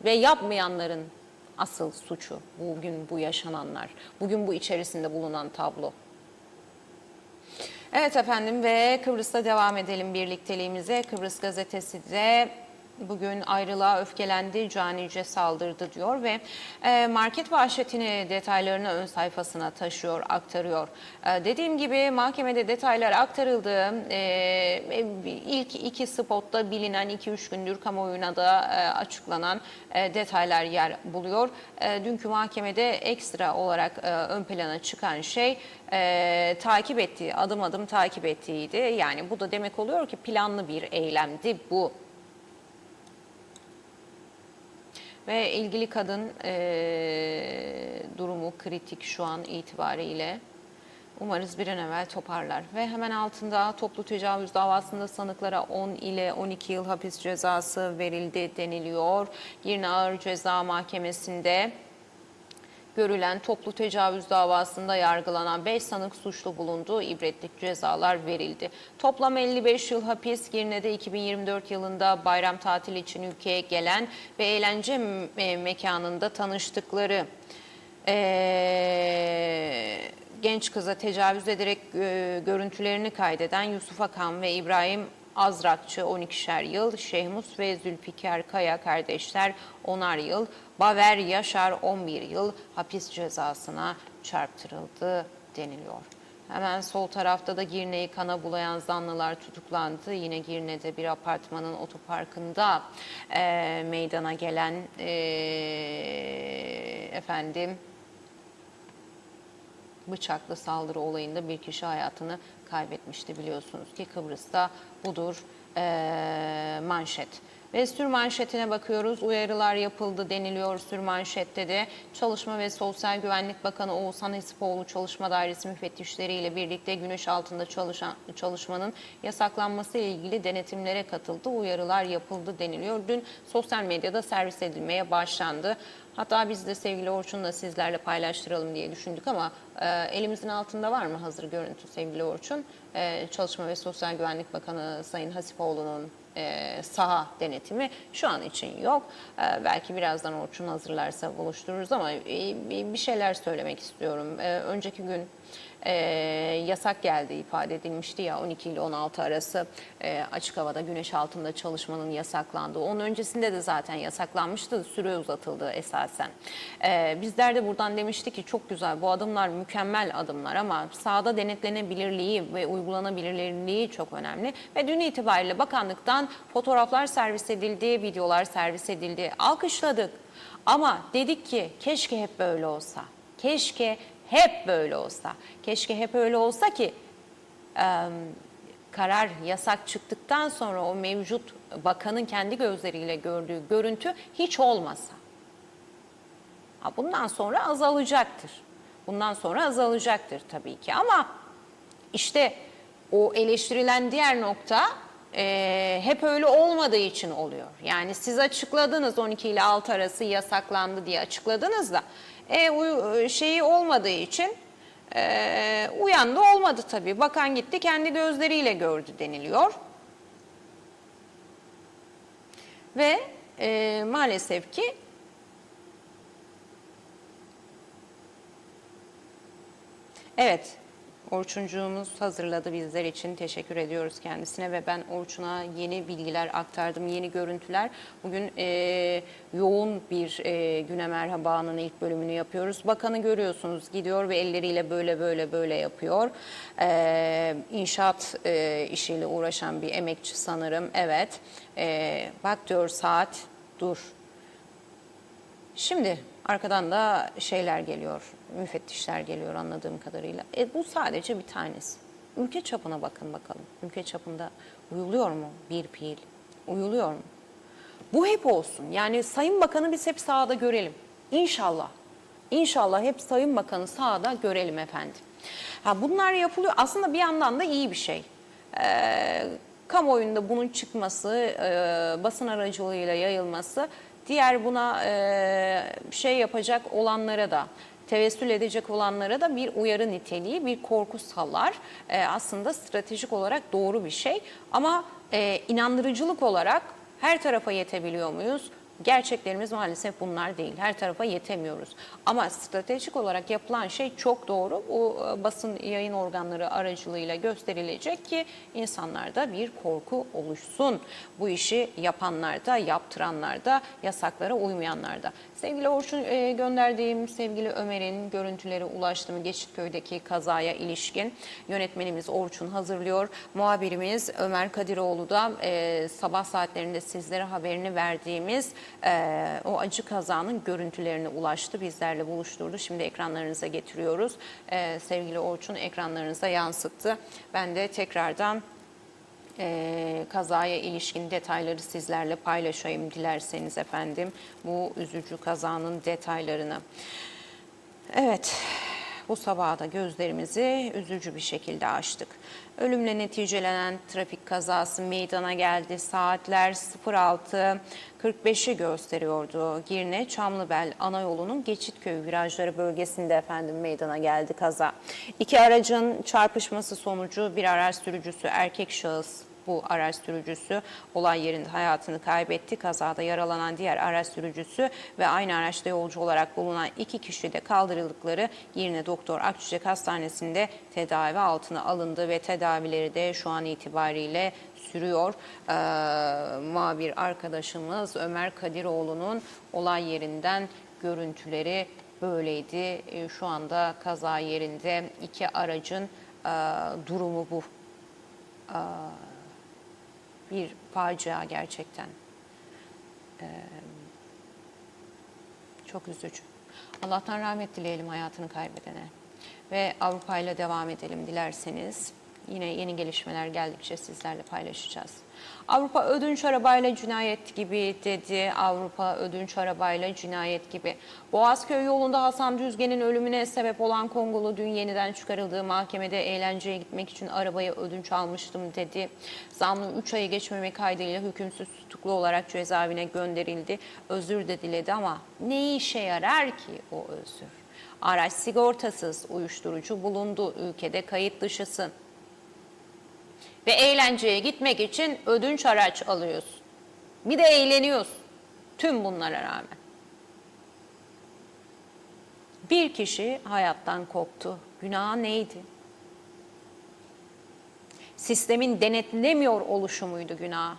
ve yapmayanların asıl suçu bugün bu yaşananlar. Bugün bu içerisinde bulunan tablo. Evet efendim ve Kıbrıs'ta devam edelim birlikteliğimize. Kıbrıs gazetesi de bugün ayrılığa öfkelendi, canice saldırdı diyor ve market vahşetini detaylarını ön sayfasına taşıyor, aktarıyor. Dediğim gibi mahkemede detaylar aktarıldı. İlk iki spotta bilinen 2-3 gündür kamuoyuna da açıklanan detaylar yer buluyor. Dünkü mahkemede ekstra olarak ön plana çıkan şey takip ettiği, adım adım takip ettiğiydi. Yani bu da demek oluyor ki planlı bir eylemdi bu. Ve ilgili kadın durumu kritik şu an itibariyle. Umarız bir an evvel toparlar. Ve hemen altında toplu tecavüz davasında sanıklara 10 ile 12 yıl hapis cezası verildi deniliyor. Girne Ağır Ceza Mahkemesi'nde görülen toplu tecavüz davasında yargılanan 5 sanık suçlu bulundu. İbretlik cezalar verildi. Toplam 55 yıl hapis. Girne'de 2024 yılında bayram tatili için ülkeye gelen ve eğlence mekanında tanıştıkları genç kıza tecavüz ederek görüntülerini kaydeden Yusuf Akan ve İbrahim Azrakçı 12'şer yıl, Şehmus ve Zülfikar Kaya kardeşler 10'ar yıl, Baver Yaşar 11 yıl hapis cezasına çarptırıldı deniliyor. Hemen sol tarafta da Girne'yi kana bulayan zanlılar tutuklandı. Yine Girne'de bir apartmanın otoparkında meydana gelen bıçaklı saldırı olayında bir kişi hayatını kaybetmişti biliyorsunuz ki Kıbrıs'ta budur manşet. Ve sürmanşetine bakıyoruz. Uyarılar yapıldı deniliyor sürmanşette de. Çalışma ve Sosyal Güvenlik Bakanı Oğuzhan Esipoğlu Çalışma Dairesi müfettişleriyle birlikte güneş altında çalışmanın yasaklanması ile ilgili denetimlere katıldı. Uyarılar yapıldı deniliyor. Dün sosyal medyada servis edilmeye başlandı. Hatta biz de sevgili Orçun'la sizlerle paylaştıralım diye düşündük ama elimizin altında var mı hazır görüntü sevgili Orçun? Çalışma ve Sosyal Güvenlik Bakanı Sayın Hasipoğlu'nun saha denetimi şu an için yok. Belki birazdan Orçun hazırlarsa buluştururuz ama bir şeyler söylemek istiyorum. Önceki gün yasak geldi ifade edilmişti ya 12 ile 16 arası açık havada güneş altında çalışmanın yasaklandığı. Onun öncesinde de zaten yasaklanmıştı, süre uzatıldı esasen. Bizler de buradan demiştik ki çok güzel bu adımlar mükemmel adımlar ama sahada denetlenebilirliği ve uygulanabilirliği çok önemli. Ve dün itibariyle bakanlıktan fotoğraflar servis edildi, videolar servis edildi. Alkışladık ama dedik ki keşke hep böyle olsa. Keşke hep böyle olsa. Keşke hep öyle olsa ki karar, yasak çıktıktan sonra o mevcut bakanın kendi gözleriyle gördüğü görüntü hiç olmasa. Bundan sonra azalacaktır. Bundan sonra azalacaktır tabii ki, ama işte o eleştirilen diğer nokta hep öyle olmadığı için oluyor. Yani siz açıkladınız 12 ile 6 arası yasaklandı diye açıkladınız da şeyi olmadığı için uyan da olmadı tabii. Bakan gitti kendi gözleriyle gördü deniliyor. Ve maalesef ki evet, Orçuncuğumuz hazırladı bizler için. Teşekkür ediyoruz kendisine ve ben Orçun'a yeni bilgiler aktardım, yeni görüntüler. Bugün yoğun bir Güne Merhaba'nın ilk bölümünü yapıyoruz. Bakanı görüyorsunuz, gidiyor ve elleriyle böyle yapıyor. İnşaat işiyle uğraşan bir emekçi sanırım. Evet, bak diyor saat, dur. Şimdi arkadan da şeyler geliyor, müfettişler geliyor anladığım kadarıyla. Bu sadece bir tanesi. Ülke çapına bakın bakalım. Ülke çapında uyuluyor mu bir fiil? Uyuluyor mu? Bu hep olsun. Yani Sayın Bakan'ı biz hep sahada görelim. İnşallah. İnşallah hep Sayın Bakan'ı sahada görelim efendim. Bunlar yapılıyor. Aslında bir yandan da iyi bir şey. Kamuoyunda bunun çıkması, basın aracılığıyla yayılması, diğer buna şey yapacak olanlara da, tevessül edecek olanlara da bir uyarı niteliği, bir korku salar. Aslında stratejik olarak doğru bir şey. Ama inandırıcılık olarak her tarafa yetebiliyor muyuz? Gerçeklerimiz maalesef bunlar değil. Her tarafa yetemiyoruz. Ama stratejik olarak yapılan şey çok doğru. Bu basın yayın organları aracılığıyla gösterilecek ki insanlarda bir korku oluşsun. Bu işi yapanlarda, yaptıranlarda, yasaklara uymayanlarda. Sevgili Orçun, gönderdiğim sevgili Ömer'in görüntüleri ulaştı mı Geçitköy'deki kazaya ilişkin? Yönetmenimiz Orçun hazırlıyor. Muhabirimiz Ömer Kadiroğlu da sabah saatlerinde sizlere haberini verdiğimiz o acı kazanın görüntülerine ulaştı. Bizlerle buluşturdu. Şimdi ekranlarınıza getiriyoruz. Sevgili Orçun ekranlarınıza yansıttı. Ben de tekrardan kazaya ilişkin detayları sizlerle paylaşayım dilerseniz efendim. Bu üzücü kazanın detaylarını. Evet, bu sabah da gözlerimizi üzücü bir şekilde açtık. Ölümle neticelenen trafik kazası meydana geldi. Saatler 06.45'i gösteriyordu. Girne Çamlıbel ana yolunun Geçitköy virajları bölgesinde efendim meydana geldi kaza. İki aracın çarpışması sonucu bir araç sürücüsü erkek şahıs, bu araç sürücüsü olay yerinde hayatını kaybetti. Kazada yaralanan diğer araç sürücüsü ve aynı araçta yolcu olarak bulunan iki kişi de kaldırıldıkları Girne Doktor Akçiçek Hastanesi'nde tedavi altına alındı ve tedavileri de şu an itibariyle sürüyor. Muhabir arkadaşımız Ömer Kadiroğlu'nun olay yerinden görüntüleri böyleydi. Şu anda kaza yerinde iki aracın durumu bu. Bir facia gerçekten. Çok üzücü. Allah'tan rahmet dileyelim hayatını kaybedene. Ve Avrupa ile devam edelim dilerseniz. Yine yeni gelişmeler geldikçe sizlerle paylaşacağız. Avrupa ödünç arabayla cinayet gibi dedi. Avrupa ödünç arabayla cinayet gibi. Boğazköy yolunda Hasan Düzgen'in ölümüne sebep olan Kongolu dün yeniden çıkarıldığı mahkemede eğlenceye gitmek için arabayı ödünç almıştım dedi. Zanlı 3 ayı geçmemek kaydıyla hükümsüz tutuklu olarak cezaevine gönderildi. Özür de diledi ama ne işe yarar ki o özür? Araç sigortasız, uyuşturucu bulundu, ülkede kayıt dışısın. Ve eğlenceye gitmek için ödünç araç alıyorsun. Bir de eğleniyorsun. Tüm bunlara rağmen. Bir kişi hayattan koptu. Günah neydi? Sistemin denetlemiyor oluşu muydu günah?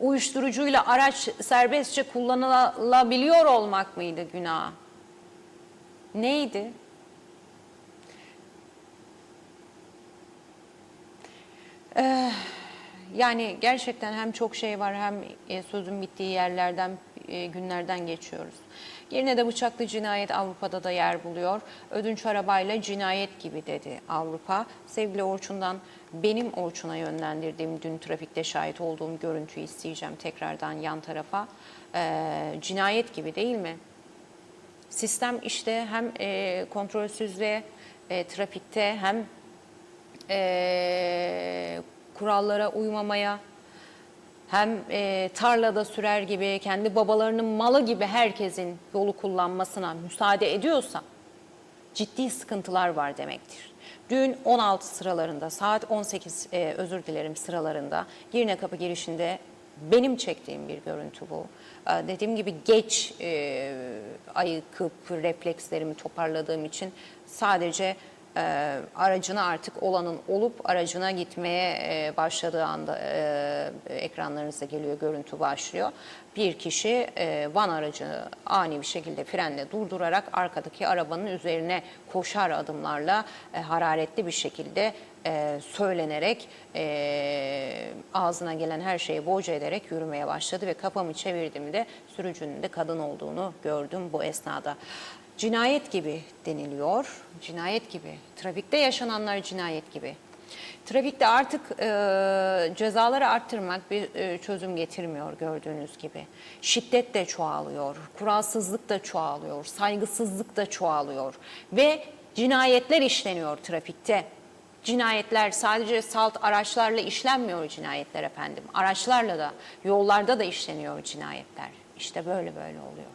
Uyuşturucuyla araç serbestçe kullanılabiliyor olmak mıydı günah? Neydi? Yani gerçekten hem çok şey var hem sözün bittiği yerlerden, günlerden geçiyoruz. Girne'de bıçaklı cinayet Avrupa'da da yer buluyor. Ödünç arabayla cinayet gibi dedi Avrupa. Sevgili Orçun'dan benim Orçun'a yönlendirdiğim dün trafikte şahit olduğum görüntüyü isteyeceğim tekrardan yan tarafa. Cinayet gibi değil mi? Sistem işte hem kontrolsüzlüğe, trafikte hem kurallara uymamaya, hem tarlada sürer gibi, kendi babalarının malı gibi herkesin yolu kullanmasına müsaade ediyorsa ciddi sıkıntılar var demektir. Dün 16 sıralarında, saat 18 sıralarında Girne Kapı girişinde benim çektiğim bir görüntü bu. Dediğim gibi geç ayıkıp reflekslerimi toparladığım için sadece aracına artık olanın olup aracına gitmeye başladığı anda ekranlarınıza geliyor, görüntü başlıyor. Bir kişi van aracını ani bir şekilde frenle durdurarak arkadaki arabanın üzerine koşar adımlarla hararetli bir şekilde söylenerek ağzına gelen her şeyi boca ederek yürümeye başladı ve kafamı çevirdiğimde sürücünün de kadın olduğunu gördüm bu esnada. Cinayet gibi deniliyor, cinayet gibi. Trafikte yaşananlar cinayet gibi. Trafikte artık cezaları arttırmak bir çözüm getirmiyor gördüğünüz gibi. Şiddet de çoğalıyor, kuralsızlık da çoğalıyor, saygısızlık da çoğalıyor ve cinayetler işleniyor trafikte. Cinayetler sadece salt araçlarla işlenmiyor cinayetler efendim. Araçlarla da, yollarda da işleniyor cinayetler. İşte böyle oluyor.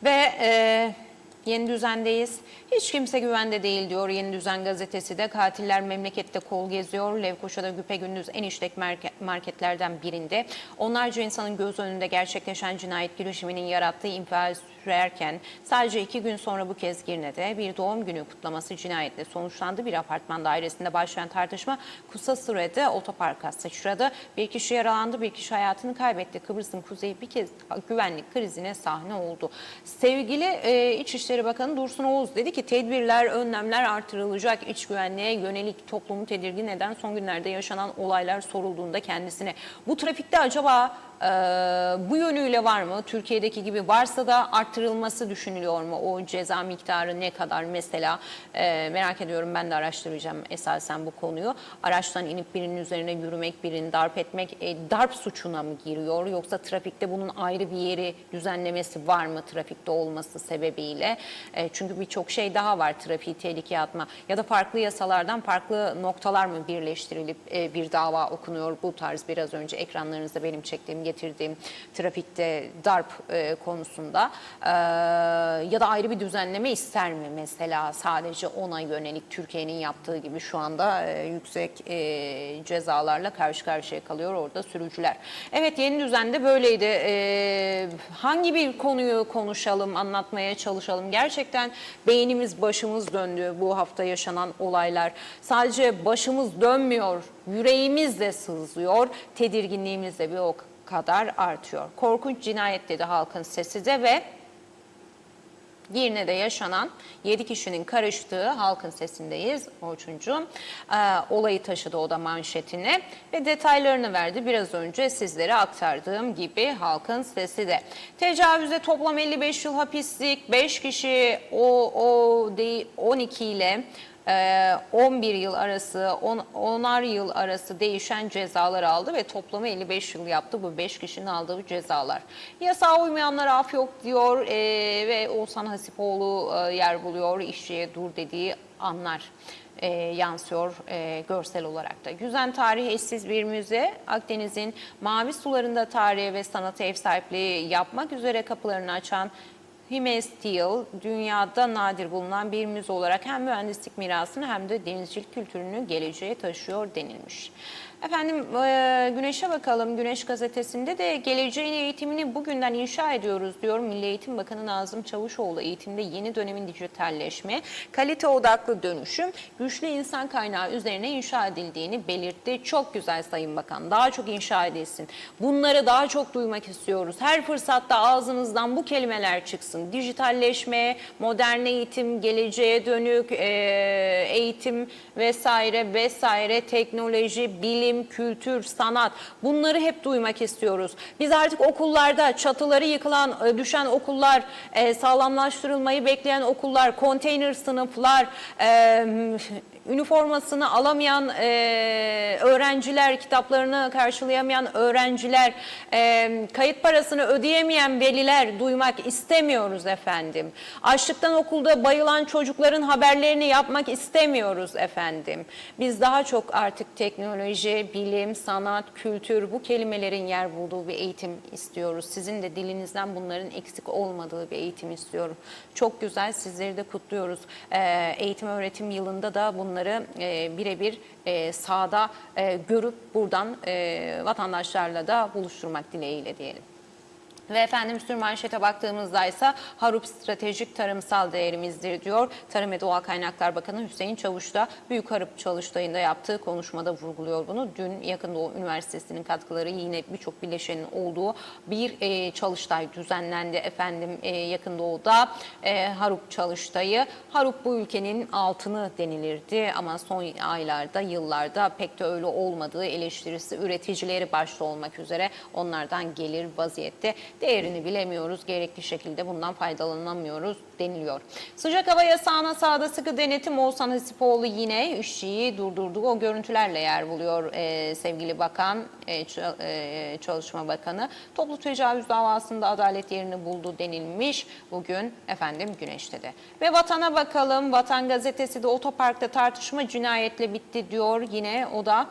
Ve Yeni Düzen'deyiz. Hiç kimse güvende değil diyor Yeni Düzen gazetesi de. Katiller memlekette kol geziyor. Lefkoşa'da güpegündüz en işlek marketlerden birinde onlarca insanın göz önünde gerçekleşen cinayet girişiminin yarattığı infial sürerken sadece 2 gün sonra bu kez Girne'de bir doğum günü kutlaması cinayetle sonuçlandı. Bir apartman dairesinde başlayan tartışma kısa sürede otoparka sıçradı. Bir kişi yaralandı, bir kişi hayatını kaybetti. Kıbrıs'ın kuzeyi bir kez güvenlik krizine sahne oldu. Sevgili İçişleri Bakanı Dursun Oğuz dedi ki tedbirler, önlemler artırılacak, iç güvenliğe yönelik toplumu tedirgin eden son günlerde yaşanan olaylar sorulduğunda kendisine. Bu trafikte acaba bu yönüyle var mı? Türkiye'deki gibi varsa da arttırılması düşünülüyor mu? O ceza miktarı ne kadar mesela? Merak ediyorum, ben de araştıracağım esasen bu konuyu. Araçtan inip birinin üzerine yürümek, birini darp etmek darp suçuna mı giriyor? Yoksa trafikte bunun ayrı bir yeri, düzenlemesi var mı trafikte olması sebebiyle? Çünkü birçok şey daha var trafiği tehlikeye atma. Ya da farklı yasalardan farklı noktalar mı birleştirilip bir dava okunuyor? Bu tarz biraz önce ekranlarınızda benim çektiğim, getirdiğim trafikte darp konusunda ya da ayrı bir düzenleme ister mi mesela, sadece ona yönelik Türkiye'nin yaptığı gibi şu anda yüksek cezalarla karşı karşıya kalıyor orada sürücüler. Evet, Yeni Düzen'de böyleydi. Hangi bir konuyu konuşalım, anlatmaya çalışalım? Gerçekten beynimiz başımız döndü bu hafta yaşanan olaylar. Sadece başımız dönmüyor, yüreğimiz de sızlıyor, tedirginliğimiz de bir o kadar artıyor. Korkunç cinayet dedi halkın sesi de ve Girne'de yaşanan 7 kişinin karıştığı halkın sesindeyiz Orçuncuğum. Olayı taşıdı o da manşetine ve detaylarını verdi. Biraz önce sizlere aktardığım gibi halkın sesi de. Tecavüze toplam 55 yıl hapislik, 5 kişi 12 ile 11 yıl arası, 10'ar yıl arası değişen cezalar aldı ve toplamı 55 yıl yaptı bu 5 kişinin aldığı cezalar. Yasağa uymayanlara af yok diyor ve Oğuzhan Hasipoğlu yer buluyor, işçiye dur dediği anlar yansıyor görsel olarak da. Güzel tarih eşsiz bir müze. Akdeniz'in mavi sularında tarihe ve sanata ev sahipliği yapmak üzere kapılarını açan Hime Steel, dünyada nadir bulunan bir müze olarak hem mühendislik mirasını hem de denizcilik kültürünü geleceğe taşıyor denilmiş. Efendim Güneş'e bakalım. Güneş gazetesinde de geleceğin eğitimini bugünden inşa ediyoruz diyor Milli Eğitim Bakanı Nazım Çavuşoğlu. Eğitimde yeni dönemin dijitalleşme, kalite odaklı dönüşüm, güçlü insan kaynağı üzerine inşa edildiğini belirtti. Çok güzel Sayın Bakan. Daha çok inşa edilsin. Bunları daha çok duymak istiyoruz. Her fırsatta ağzınızdan bu kelimeler çıksın. Dijitalleşme, modern eğitim, geleceğe dönük eğitim vesaire vesaire, teknoloji, bilim, bilim, kültür, sanat, bunları hep duymak istiyoruz. Biz artık okullarda çatıları yıkılan, düşen okullar, sağlamlaştırılmayı bekleyen okullar, konteyner sınıflar, üniformasını alamayan öğrenciler, kitaplarını karşılayamayan öğrenciler, kayıt parasını ödeyemeyen veliler duymak istemiyoruz efendim. Açlıktan okulda bayılan çocukların haberlerini yapmak istemiyoruz efendim. Biz daha çok artık teknoloji, bilim, sanat, kültür, bu kelimelerin yer bulduğu bir eğitim istiyoruz. Sizin de dilinizden bunların eksik olmadığı bir eğitim istiyorum. Çok güzel, sizleri de kutluyoruz. Eğitim öğretim yılında da bunları birebir sahada görüp buradan vatandaşlarla da buluşturmak dileğiyle diyelim. Ve efendim sürmanşete baktığımızda ise Harp stratejik tarımsal değerimizdir diyor. Tarım ve Doğal Kaynaklar Bakanı Hüseyin Çavuş da Büyük Harp Çalıştayı'nda yaptığı konuşmada vurguluyor bunu. Dün Yakın Doğu Üniversitesi'nin katkıları yine birçok bileşenin olduğu bir çalıştay düzenlendi efendim Yakın Doğu'da. Harp Çalıştayı. Harp bu ülkenin altını denilirdi ama son aylarda, yıllarda pek de öyle olmadığı eleştirisi üreticileri başta olmak üzere onlardan gelir vaziyette. Değerini bilemiyoruz, gerekli şekilde bundan faydalanamıyoruz deniliyor. Sıcak hava yasağına sahada sıkı denetim Oğuzhan Hasipoğlu yine işçiyi durdurduğu o görüntülerle yer buluyor sevgili bakan, Çalışma Bakanı. Toplu tecavüz davasında adalet yerini buldu denilmiş bugün efendim Güneş'te de. Ve Vatan'a bakalım. Vatan gazetesi de otoparkta tartışma cinayetle bitti diyor. Yine o da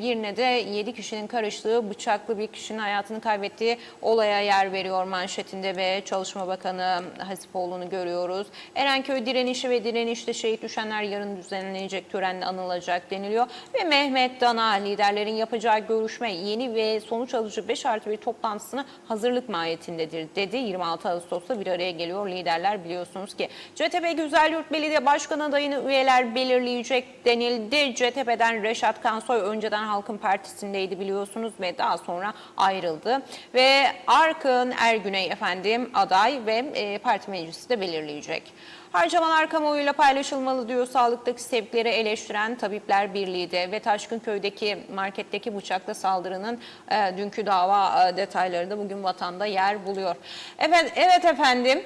Girne'de 7 kişinin karıştığı bıçaklı bir kişinin hayatını kaybettiği olaya yer veriyor manşetinde ve Çalışma Bakanı Hasipoğlu'nu görüyoruz. Erenköy direnişi ve direnişte şehit düşenler yarın düzenlenecek törenle anılacak deniliyor. Ve Mehmet Dana liderlerin yapacağı görüşme yeni ve sonuç alıcı 5+1 toplantısına hazırlık mahiyetindedir dedi. 26 Ağustos'ta bir araya geliyor liderler, biliyorsunuz ki. CTP Güzelyurt Belediye Başkan adayını üyeler belirleyecek denildi. CTP'den Reşat Kansoy önceden Halkın Partisi'ndeydi biliyorsunuz ve daha sonra ayrıldı. Ve Arkın Ergüney efendim aday ve parti meclisi de belirleyecek. Harcamalar kamuoyuyla paylaşılmalı diyor sağlıktaki sevkleri eleştiren Tabipler Birliği de ve Taşkınköy'deki marketteki bıçakla saldırının dünkü dava detayları da bugün Vatan'da yer buluyor. Evet efendim,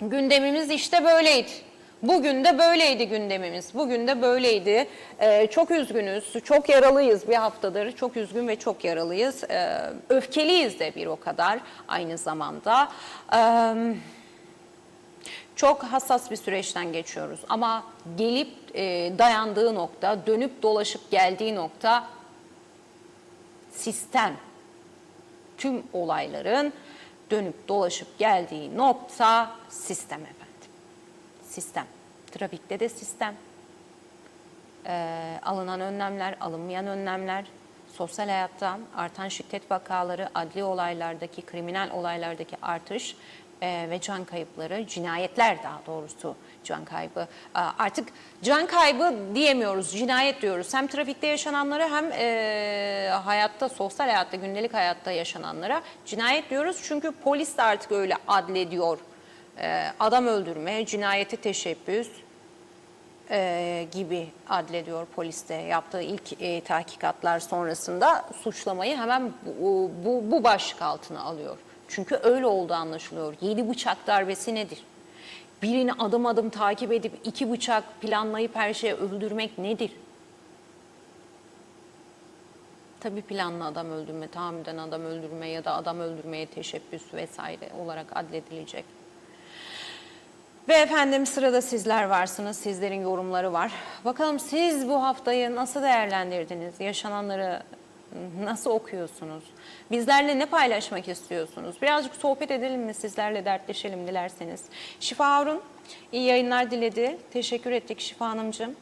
gündemimiz işte böyleydi. Bugün de böyleydi gündemimiz. Bugün de böyleydi. Çok üzgünüz, çok yaralıyız bir haftadır. Çok üzgün ve çok yaralıyız. Öfkeliyiz de bir o kadar aynı zamanda. Çok hassas bir süreçten geçiyoruz. Ama gelip dayandığı nokta, dönüp dolaşıp geldiği nokta sistem. Tüm olayların dönüp dolaşıp geldiği nokta sistem efendim. Sistem. Trafikte de sistem. Alınan önlemler, alınmayan önlemler, sosyal hayatta artan şiddet vakaları, adli olaylardaki, kriminal olaylardaki artış ve can kayıpları, cinayetler daha doğrusu can kaybı. Artık can kaybı diyemiyoruz, cinayet diyoruz. Hem trafikte yaşananlara hem hayatta, sosyal hayatta, gündelik hayatta yaşananlara cinayet diyoruz. Çünkü polis de artık öyle adlediyor. Adam öldürme, cinayete teşebbüs gibi adlediyor poliste yaptığı ilk tahkikatlar sonrasında suçlamayı hemen bu başlık altına alıyor. Çünkü öyle olduğu anlaşılıyor. 7 bıçak darbesi nedir? Birini adım adım takip edip 2 bıçak planlayıp her şeyi öldürmek nedir? Tabii planlı adam öldürme, tahammüden adam öldürme ya da adam öldürmeye teşebbüs vesaire olarak adledilecek. Ve efendim sırada sizler varsınız, sizlerin yorumları var. Bakalım siz bu haftayı nasıl değerlendirdiniz? Yaşananları nasıl okuyorsunuz? Bizlerle ne paylaşmak istiyorsunuz? Birazcık sohbet edelim mi? Sizlerle dertleşelim dilerseniz. Şifa Harun iyi yayınlar diledi. Teşekkür ettik Şifa Hanımcığım.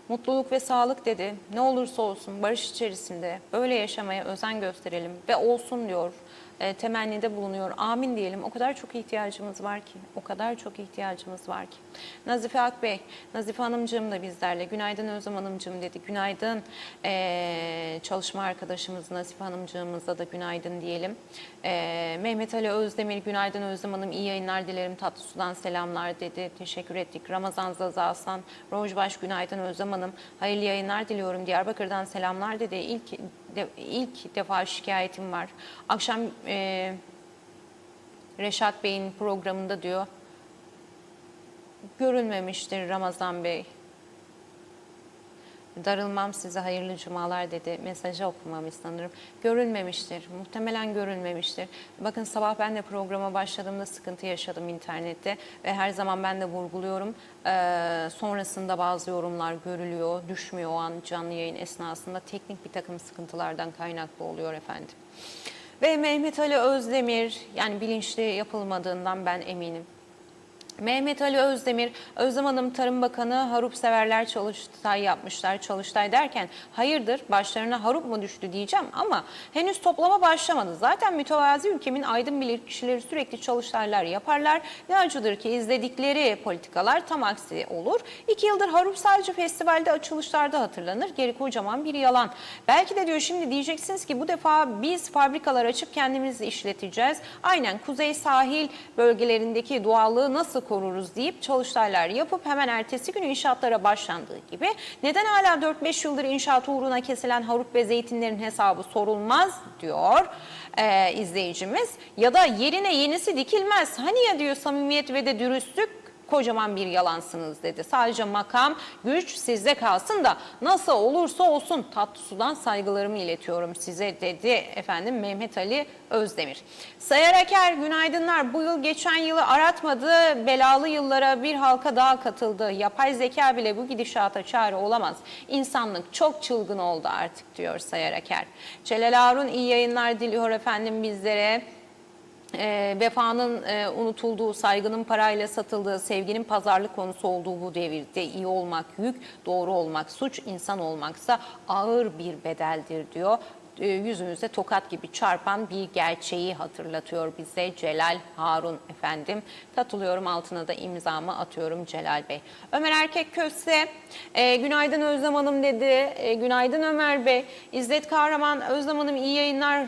Mutluluk ve sağlık dedi. Ne olursa olsun barış içerisinde böyle yaşamaya özen gösterelim ve olsun diyor. temennide bulunuyor. Amin diyelim. O kadar çok ihtiyacımız var ki. O kadar çok ihtiyacımız var ki. Nazife Akbey, Nazife Hanımcığım da bizlerle. Günaydın Özlem Hanımcığım dedi. Günaydın çalışma arkadaşımız Nazife Hanımcığımıza da günaydın diyelim. Mehmet Ali Özdemir, günaydın Özlem Hanım. İyi yayınlar dilerim. Tatlı sudan selamlar dedi. Teşekkür ettik. Ramazan Zaza Aslan, Rojbaş, günaydın Özlem Hanım. Hayırlı yayınlar diliyorum. Diyarbakır'dan selamlar dedi. İlk defa şikayetim var. Akşam Reşat Bey'in programında diyor, görülmemiştir Ramazan Bey. Darılmam size, hayırlı cumalar dedi. Mesajı okumamış sanırım. Görülmemiştir. Muhtemelen görülmemiştir. Bakın sabah ben de programa başladığımda sıkıntı yaşadım internette. Ve her zaman ben de vurguluyorum. Sonrasında bazı yorumlar görülüyor, düşmüyor o an canlı yayın esnasında. Teknik bir takım sıkıntılardan kaynaklı oluyor efendim. Ve Mehmet Ali Özdemir, yani bilinçli yapılmadığından ben eminim. Mehmet Ali Özdemir, Özlem Hanım Tarım Bakanı harupseverler çalıştay yapmışlar. Çalıştay derken hayırdır başlarına harup mu düştü diyeceğim ama henüz toplama başlamadı. Zaten mütevazi ülkemin aydın bilir kişileri sürekli çalıştaylar yaparlar. Ne acıdır ki izledikleri politikalar tam aksi olur. 2 yıldır harup sadece festivalde açılışlarda hatırlanır. Geri kocaman bir yalan. Belki de diyor şimdi diyeceksiniz ki bu defa biz fabrikalar açıp kendimiz işleteceğiz. Aynen kuzey sahil bölgelerindeki doğallığı nasıl koruruz deyip çalıştaylar yapıp hemen ertesi gün inşaatlara başlandığı gibi neden hala 4-5 yıldır inşaat uğruna kesilen harup ve zeytinlerin hesabı sorulmaz diyor izleyicimiz. Ya da yerine yenisi dikilmez. Hani ya diyor samimiyet ve de dürüstlük, kocaman bir yalansınız dedi. Sadece makam, güç sizde kalsın da nasıl olursa olsun tatlı sudan saygılarımı iletiyorum size dedi efendim Mehmet Ali Özdemir. Sayar Aker, günaydınlar. Bu yıl geçen yılı aratmadı. Belalı yıllara bir halka daha katıldı. Yapay zeka bile bu gidişata çare olamaz. İnsanlık çok çılgın oldu artık diyor Sayar Aker. Celal Harun iyi yayınlar diliyor efendim bizlere. Vefanın unutulduğu, saygının parayla satıldığı, sevginin pazarlık konusu olduğu bu devirde iyi olmak yük, doğru olmak suç, insan olmaksa ağır bir bedeldir diyor. Yüzümüze tokat gibi çarpan bir gerçeği hatırlatıyor bize Celal Harun efendim. Katılıyorum, altına da imzamı atıyorum Celal Bey. Ömer Erkek Köse, günaydın Özlem Hanım dedi. Günaydın Ömer Bey. İzzet Kahraman, Özlem Hanım iyi yayınlar.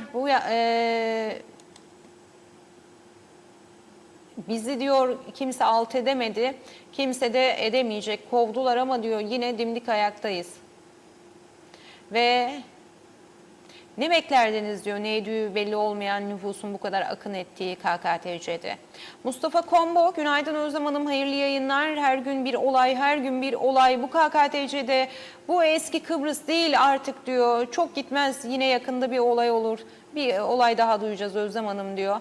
Bizi diyor kimse alt edemedi, kimse de edemeyecek, kovdular ama diyor yine dimdik ayaktayız. Ve ne beklerdiniz diyor, neydi belli olmayan nüfusun bu kadar akın ettiği KKTC'de. Mustafa Kombo, günaydın Özlem Hanım, hayırlı yayınlar. Her gün bir olay, her gün bir olay. Bu KKTC'de bu eski Kıbrıs değil artık diyor. Çok gitmez, yine yakında bir olay olur. Bir olay daha duyacağız Özlem Hanım diyor.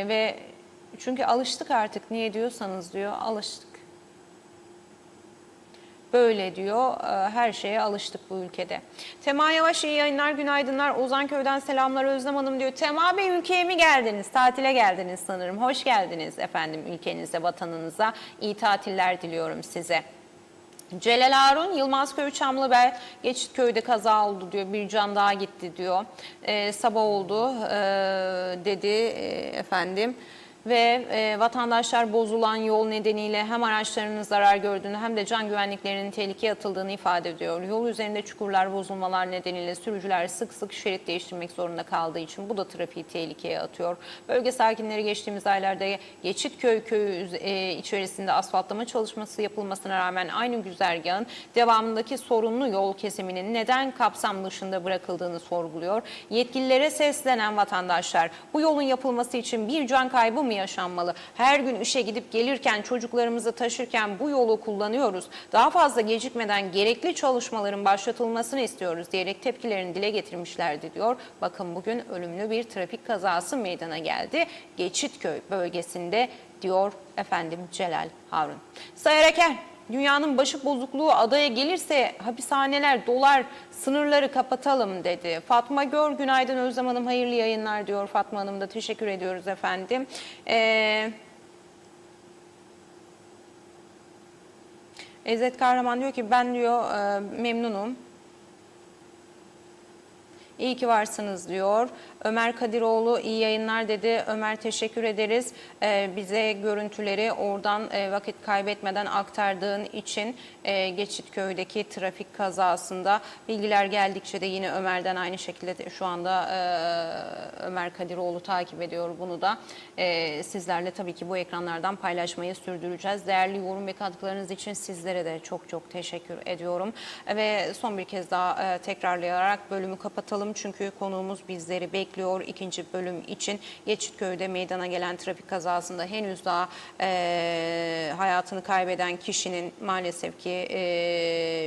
Ve çünkü alıştık artık, niye diyorsanız diyor, alıştık. Böyle diyor, her şeye alıştık bu ülkede. Tema Yavaş, iyi yayınlar, günaydınlar. Ozanköy'den selamlar Özlem Hanım diyor. Tema Bey, ülkeye mi geldiniz? Tatile geldiniz sanırım. Hoş geldiniz efendim ülkenize, vatanınıza. İyi tatiller diliyorum size. Celal Harun, Yılmazköy Çamlıbel, Geçitköy'de kaza oldu diyor. Bir can daha gitti diyor. Sabah oldu dedi efendim. Ve vatandaşlar bozulan yol nedeniyle hem araçlarının zarar gördüğünü hem de can güvenliklerinin tehlikeye atıldığını ifade ediyor. Yol üzerinde çukurlar, bozulmalar nedeniyle sürücüler sık sık şerit değiştirmek zorunda kaldığı için bu da trafiği tehlikeye atıyor. Bölge sakinleri geçtiğimiz aylarda Geçitköy köyü içerisinde asfaltlama çalışması yapılmasına rağmen aynı güzergahın devamındaki sorunlu yol kesiminin neden kapsam dışında bırakıldığını sorguluyor. Yetkililere seslenen vatandaşlar bu yolun yapılması için bir can kaybı mı yaşanmalı? Her gün işe gidip gelirken, çocuklarımızı taşırken bu yolu kullanıyoruz. Daha fazla gecikmeden gerekli çalışmaların başlatılmasını istiyoruz diyerek tepkilerini dile getirmişlerdi diyor. Bakın bugün ölümlü bir trafik kazası meydana geldi. Geçitköy bölgesinde diyor efendim Celal Harun. Sayar Aker, dünyanın başı bozukluğu adaya gelirse hapishaneler dolar, sınırları kapatalım dedi. Fatma Gör, günaydın Özlem Hanım, hayırlı yayınlar diyor. Fatma Hanım da teşekkür ediyoruz efendim. İzzet Kahraman diyor ki ben diyor memnunum. İyi ki varsınız diyor. Ömer Kadiroğlu iyi yayınlar dedi. Ömer teşekkür ederiz. Bize görüntüleri oradan vakit kaybetmeden aktardığın için Geçitköy'deki trafik kazasında bilgiler geldikçe de yine Ömer'den aynı şekilde şu anda Ömer Kadiroğlu takip ediyor bunu da. Sizlerle tabii ki bu ekranlardan paylaşmayı sürdüreceğiz. Değerli yorum ve katkılarınız için sizlere de çok çok teşekkür ediyorum. Ve son bir kez daha tekrarlayarak bölümü kapatalım. Çünkü konuğumuz bizleri bekliyor. İkinci bölüm için Geçitköy'de meydana gelen trafik kazasında henüz daha hayatını kaybeden kişinin maalesef ki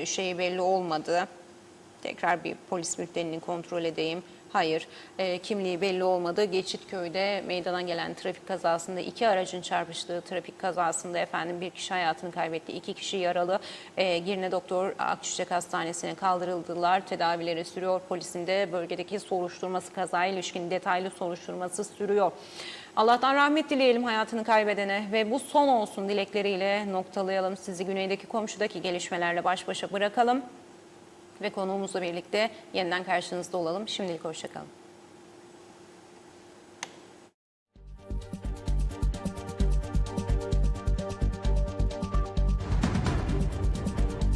şeyi belli olmadı. Tekrar bir polis bültenini kontrol edeyim. Hayır, kimliği belli olmadı. Geçitköy'de meydana gelen trafik kazasında 2 aracın çarpıştığı trafik kazasında efendim bir kişi hayatını kaybetti, 2 kişi yaralı. Girne Doktor Akçiçek Hastanesi'ne kaldırıldılar. Tedavileri sürüyor. Polisin de bölgedeki soruşturması, kazaya ilişkin detaylı soruşturması sürüyor. Allah'tan rahmet dileyelim hayatını kaybedene ve bu son olsun dilekleriyle noktalayalım. Sizi güneydeki komşudaki gelişmelerle baş başa bırakalım ve konuğumuzla birlikte yeniden karşınızda olalım. Şimdilik hoşça kalın.